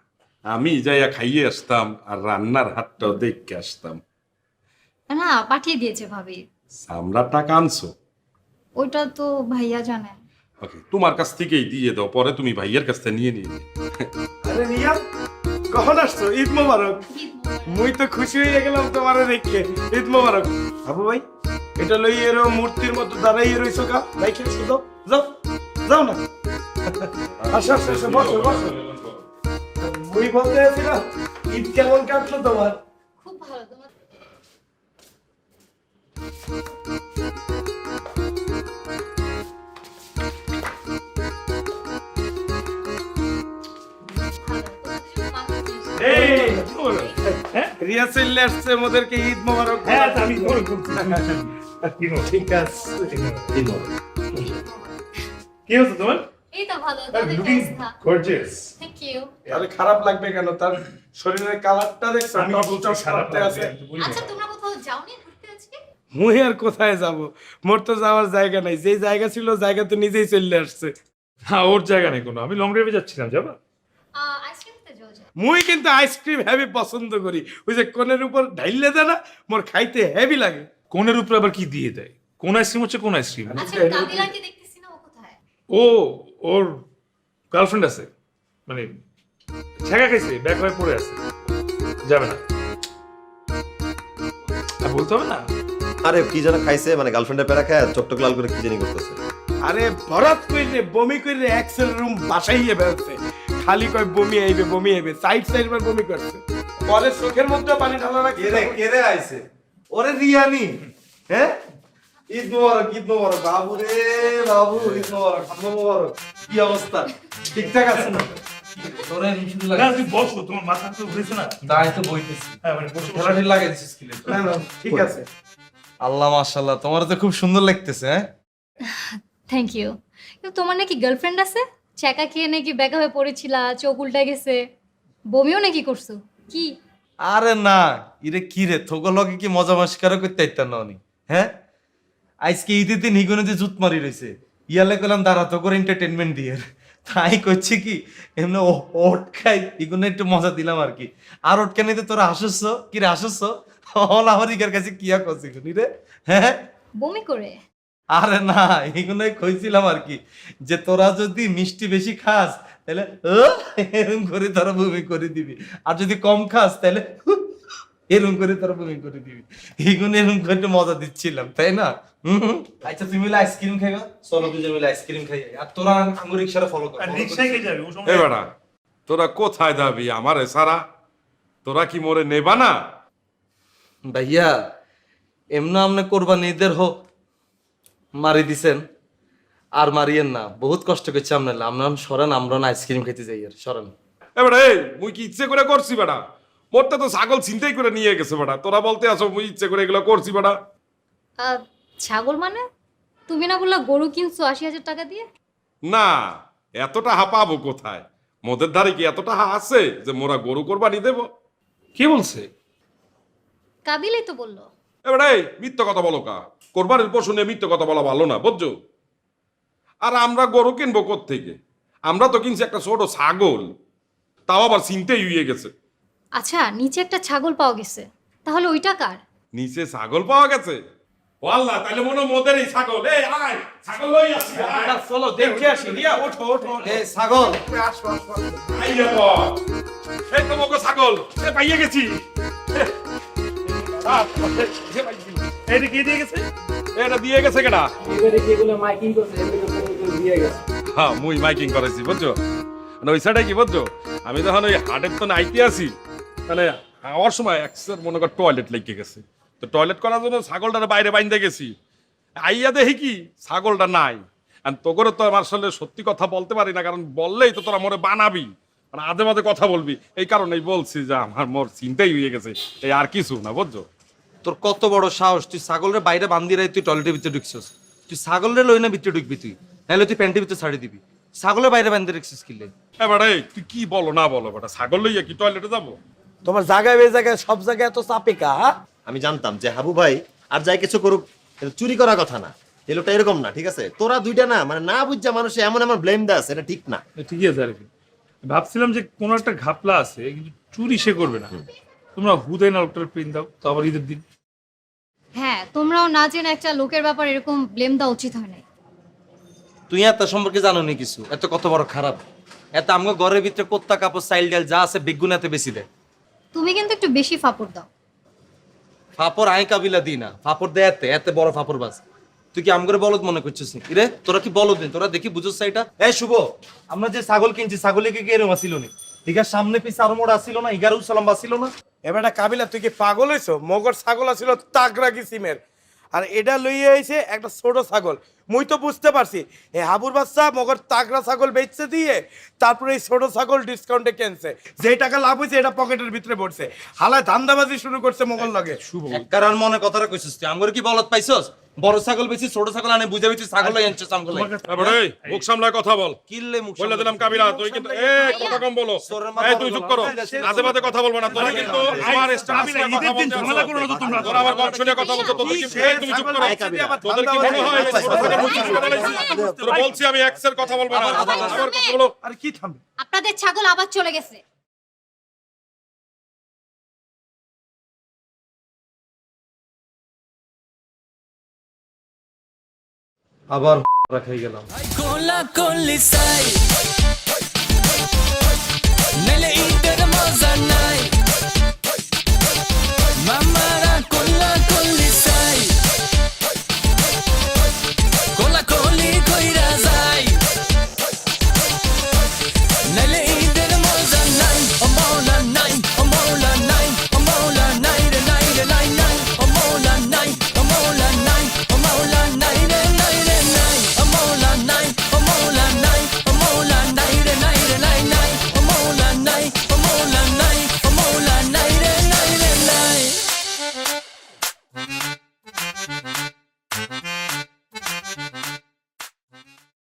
[SPEAKER 6] আমি যাইয়া খাইয়ে আসতাম আর রান্নার হাতটাও দেখে আসতাম।
[SPEAKER 3] না, পাঠিয়ে দিয়েছে ভাবি।
[SPEAKER 6] আমরা টাকা আনছো?
[SPEAKER 3] ওইটা তো ভাইয়া জানে।
[SPEAKER 6] ওকে, তোমার কাছ থেকেই দিয়ে দাও, পরে তুমি ভাইয়ের কাছ থেকে নিয়ে নিয়ে।
[SPEAKER 7] আরে রিয়া, কখন আসছো? ঈদ মোবারক। মুই তো খুশি হয়ে গেলাম তোমারে দেখে। ঈদ মোবারক। আবু ভাই, এটা লই এরো মূর্তির মতো দাঁড়াইয়ে রইছো কা? ভাই খেলছো, যাও যাও যাও না। আসো আসো আসো, বসো বসো। মুই বলতে আছিলাম ঈদ কেমন কাটলো তোমার?
[SPEAKER 3] খুব ভালো। তোমার
[SPEAKER 7] রিয়া চলে আসছে, মোদেরকে ঈদ মোবারক।
[SPEAKER 5] হ্যাঁ আমি
[SPEAKER 7] ঠিক আছে।
[SPEAKER 5] কি হচ্ছে তোমার?
[SPEAKER 3] এই তো ভালো।
[SPEAKER 5] গর্জিয়াস।
[SPEAKER 3] Thank you.
[SPEAKER 7] আরে খারাপ লাগবে কেন? তার শরীরের কালারটা দেখছো?
[SPEAKER 5] আমি বলতে খারাপ
[SPEAKER 7] আছে।
[SPEAKER 3] আচ্ছা তোমরা কোথাও যাওনি ঘুরতে আজকে?
[SPEAKER 7] মুই আর কোথায় যাব? মোর তো যাওয়ার জায়গা নাই, যেই জায়গা ছিল জায়গা তো নিজেই চলে আসছে।
[SPEAKER 5] হ্যাঁ, ওর জায়গা নেই কোনো। আমি লং ড্রাইভে যাচ্ছিলাম, যাবা?
[SPEAKER 3] আইসক্রিম খেতে যাওয়া যায়।
[SPEAKER 7] মুই কিন্তু আইসক্রিম হেভি পছন্দ করি। ওই যে কোনের উপর ঢাইলে দেয় না, মোর খাইতে হেভি লাগে।
[SPEAKER 5] কোনের উপরে আবার কি দিয়ে দেয়? কোন আইসক্রিম হচ্ছে কোন আইসক্রিম?
[SPEAKER 3] আচ্ছা কাবিলাকে দেখতেছি না, ও কোথায়?
[SPEAKER 5] ও ওর গার্লফ্রেন্ড আছে, মানে ছেঁকা খাইছে, ব্যাগ হয়ে পড়ে আছে, যাবে না। বলতে হবে না।
[SPEAKER 8] আরে কি যেন খাইছে, মানে গার্লফ্রেন্ডের প্যারা খায় চকটক লাল করে কি জানি করতেছে।
[SPEAKER 7] আরে ভরাত কইরে বমি কইরে এক্সেল রুম বাসাইয়ে বেরোচ্ছে, খালি কয় বমি আইবে সাইড বার বমি করছে, পরে চোখের মধ্যে পানি ঢালা রাখছে।
[SPEAKER 15] কেরে আইছে ওরে রিয়ানি, হ্যাঁ? ঈদ মোবারক বাবু রে বাবু, ঈদ মোবারক। কি অবস্থা, ঠিকঠাক আছে না? তোরে মিশুল
[SPEAKER 5] না, তুই বসো, তোমার মাথা তো উঠেছে না।
[SPEAKER 15] দাঁড়াই তো বইতেছি।
[SPEAKER 5] হ্যাঁ মানে বসে
[SPEAKER 15] ঠেলা ঠেলা লাগাই দিছিস কিলে।
[SPEAKER 7] না ঠিক আছে।
[SPEAKER 15] আল্লাহ মাশাআল্লাহ, তোমার তো খুব সুন্দর লাগতেছে। হ্যাঁ,
[SPEAKER 3] থ্যাংক ইউ। কিন্তু তোমার নাকি গার্লফ্রেন্ড আছে? ছেঁকা খেয়ে নাকি বেকা হয়ে পড়েছিলা, চোখ উল্টা গেছে, বমিও নাকি করছো? কি?
[SPEAKER 15] আরে না, ইরে কি রে, তোগো লগে কি মজা মস্করা করতে আইতা না উনি? হ্যাঁ, আজকে ঈদের দিন হিগুনে যে জুত মারি রইছে, ইয়ালে কইলাম দাঁড়া তো করে এন্টারটেইনমেন্ট দিয়ে, তাই করছি কি এমনি ওট খাই হিগুনে একটু মজা দিলাম আর কি। আর ওটকা নিতে তোরা হাসছ কি রে, হাসছ হল আমার ইগার কাছে কিয়া করছি শুনি রে। হ্যাঁ,
[SPEAKER 3] বমি করে?
[SPEAKER 15] আরে না, এগুলোই কইছিলাম আর কি, যে তোরা যদি মিষ্টি বেশি খাস তাহলে এরকম করে তোরা বমি করে দিবি, আর যদি কম খাস তাহলে এরকম করে তোরা বমি করে দিবি। এগুলো এরকম করে মজা দিচ্ছিলাম, তাই না? আচ্ছা তুমি মিলে আইসক্রিম খাইবা, চলো দুজন মিলে আইসক্রিম খাই, আর তোরা আঙ্গুর রিক্সাটা ফলো কর।
[SPEAKER 5] রিক্সায় কে যাবে?
[SPEAKER 6] এ বেটা, তোরা কোথায় যাবি আমারে সারা? তোরা কি মোরে নেবা না?
[SPEAKER 15] ভাইয়া এমন আমনে কোরবানি ঈদের হোক মারি দিছেন, আর মারিয়েন না, বহুত কষ্ট করছে আপনারা। আমরা সরেন, আমরা না আইসক্রিম খেতে যাই, আর সরেন।
[SPEAKER 6] এ বেটা, এই মুই কি ইচ্ছে করে করছি বেটা? মোরটা তো ছাগল ছিনতাই করে নিয়ে গেছে বেটা, তোরা বলতে আসো মুই ইচ্ছে করে এগুলো করছি বেটা?
[SPEAKER 3] ছাগল মানে? তুমি না বললা গরু কিনছো ৮০,০০০ টাকা দিয়ে?
[SPEAKER 6] না, এতটা হা পাবো কোথায়? মোদের ধারে কি এতটা হা আছে যে মোরা গরু কোরবানি দেব?
[SPEAKER 5] কে বলছে?
[SPEAKER 3] কাবিলই তো বললো।
[SPEAKER 6] এবারে মিথ্যা কথা বলো কা? কোরবানির পশু নিয়ে মিথ্যা কথা বলা ভালো না, বুঝছো? আর আমরা গরু কিনবো কোত্থেকে? আমরা তো কিনছি একটা ছোট ছাগল, তাও আবার চিনতেই হয়ে গেছে।
[SPEAKER 3] আচ্ছা, নিচে একটা ছাগল পাওয়া গেছে, তাহলে ওইটা কার?
[SPEAKER 6] নিচে ছাগল পাওয়া গেছে? ও আল্লাহ, তাহলে মনে মোদের এই ছাগল। এই আয়, ছাগল লই আসি, আয়।
[SPEAKER 7] চলো দেখে আসি, রিয়া ওঠো।
[SPEAKER 15] এই ছাগল
[SPEAKER 7] আসো।
[SPEAKER 6] আইয়া তো এই তো মগো ছাগল, এ পাইয়ে গেছি।
[SPEAKER 5] এটা কে দিয়ে গেছে?
[SPEAKER 6] এটা দিয়ে গেছে কেডা?
[SPEAKER 14] এবারে যেগুলো মাইকিং করছে এগুলো দিয়ে গেছে।
[SPEAKER 6] হ্যাঁ, মুই মাইকিং করেছি, বুঝছো? মানে ওই সাইডে কি বুঝছো, আমি যখন ওই হাটের তো আইতে আসি, তাহলে আমার সময় একসার মনে কর টয়লেট লেগে গেছে, তো টয়লেট করার জন্য ছাগলটার বাইরে বাইন্দে গেছি, আইয়া দেখি কি ছাগলটা নাই। আর তোকে তো আমার আসলে সত্যি কথা বলতে পারি না, কারণ বললেই তো তোরা মোরে বানাবি, মানে আধে মাঝে কথা বলবি, এই কারণেই বলছি যে আমার মোর চিন্তাই হয়ে গেছে, এই আর কিছু না, বুঝছো?
[SPEAKER 15] তোর কত বড় সাহস, তুই ছাগলের বাইরে বান্ধি রাই তুই টয়লেটের ভিতরে ঢুকছিস? তুই ছাগলের লই না ভিতরে ঢুকবি, তুই নাহলে তুই প্যান্টের ভিতরে ছাড়ি দিবি। ছাগলের বাইরে বান্ধি রাখছিস কিলে?
[SPEAKER 6] এবারে তুই কি বলো না বলো বেটা, ছাগল লইয়া কি টয়লেটে যাবো?
[SPEAKER 7] তোমার জায়গায় বে জায়গায় সব জায়গায় এত চাপে কা?
[SPEAKER 8] আমি জানতাম যে হাবু ভাই আর যাই কিছু করুক, কিন্তু চুরি করার কথা না, এই লোকটা এরকম না, ঠিক আছে? তোরা দুইটা না, মানে না বুঝছা মানুষ এমন এমন ব্লেম দাস, এটা ঠিক না।
[SPEAKER 5] ঠিকই আছে আর কি, ভাবছিলাম যে কোনো একটা ঘাপলা আছে, কিন্তু চুরি সে করবে না। তোমরা হুদাই না লোকটার প্রিন্ট দাও, তো আবার ঈদের দিন।
[SPEAKER 3] হ্যাঁ, তোমরাও না জেনে একটা লোকের ব্যাপার এরকম ব্লেম দেওয়া উচিত হয় না।
[SPEAKER 15] তুই এত সম্পর্কে জানো নি কিছু? এত কত বড় খারাপ, এত আমগো ঘরের ভিতরে কোত্তা কাপড় চাইল ডাল যা আছে বেগুন এতে বেশি দেয়।
[SPEAKER 3] তুমি কিন্তু একটু বেশি ফাপড় দাও।
[SPEAKER 15] ফাপড় আই কাবিলা দিই না, ফাপড় দেয় এতে এত বড় ফাপড় বাস। তুই কি আমগরে বলদ মনে করছিস নাকি রে? তোরা কি বলদ নেই? তোরা দেখি বুঝছিস এটা? এই শুভ, আমরা যে ছাগল কিনছি ছাগলে কি এরকম আসিল নি? ঠিক আছে, সামনে পিছে আরো মোড় আসিল না, 11 সালাম বাসিল না।
[SPEAKER 7] এবারে কাবিলা তুই কি পাগল হইছো? মগর ছাগল আছিল তাগরা কিসিমের, আর এটা লইয়ে আইছে একটা ছোট ছাগল। মুই তো বুঝতে পারছি এই হাবুর বাচ্চা মগর তাগরা ছাগল বেচছে দিয়ে তারপরে এই ছোট ছাগল ডিসকাউন্টে কিনছে, যে টাকা লাভ হইছে এটা পকেটের ভিতরে পড়ছে, হালায় ধান্দাবাজি শুরু করছে মগল লাগে।
[SPEAKER 15] কারণ মনে কথাটা কইছিস তুই, আমগরে কি বলদ পাইছস? বড় ছাগল বেশি ছোট ছাগল আনে বুঝাবি, তুই ছাগল লই আনছিস আমগো লাই।
[SPEAKER 6] এবারে মুখ সামলায় কথা বল।
[SPEAKER 15] কিল্লে মুখ
[SPEAKER 6] বলে দিলাম কাবিলা, তুই কিন্তু কথা কম বলো। এই তুই চুপ করো, আজে বাজে কথা বলবো না। তোরা কিন্তু আমার স্টাফের কথা বলতে ঝামেলা করো না তো তোমরা। তোরা আমার বংশ নিয়ে কথা বলছো, তোদের কি তুমি চুপ করো। তোদের কি মনে হয় তোরা বলছি আমি এক্সের কথা বলবো না, আমার কথা বলো।
[SPEAKER 7] আর কি থামবে?
[SPEAKER 3] আপনাদের ছাগল আবার চলে গেছে।
[SPEAKER 15] আবার রাখাই গেলাম।
[SPEAKER 12] কোলা কোলি সাই নাইলে ঈদের মজা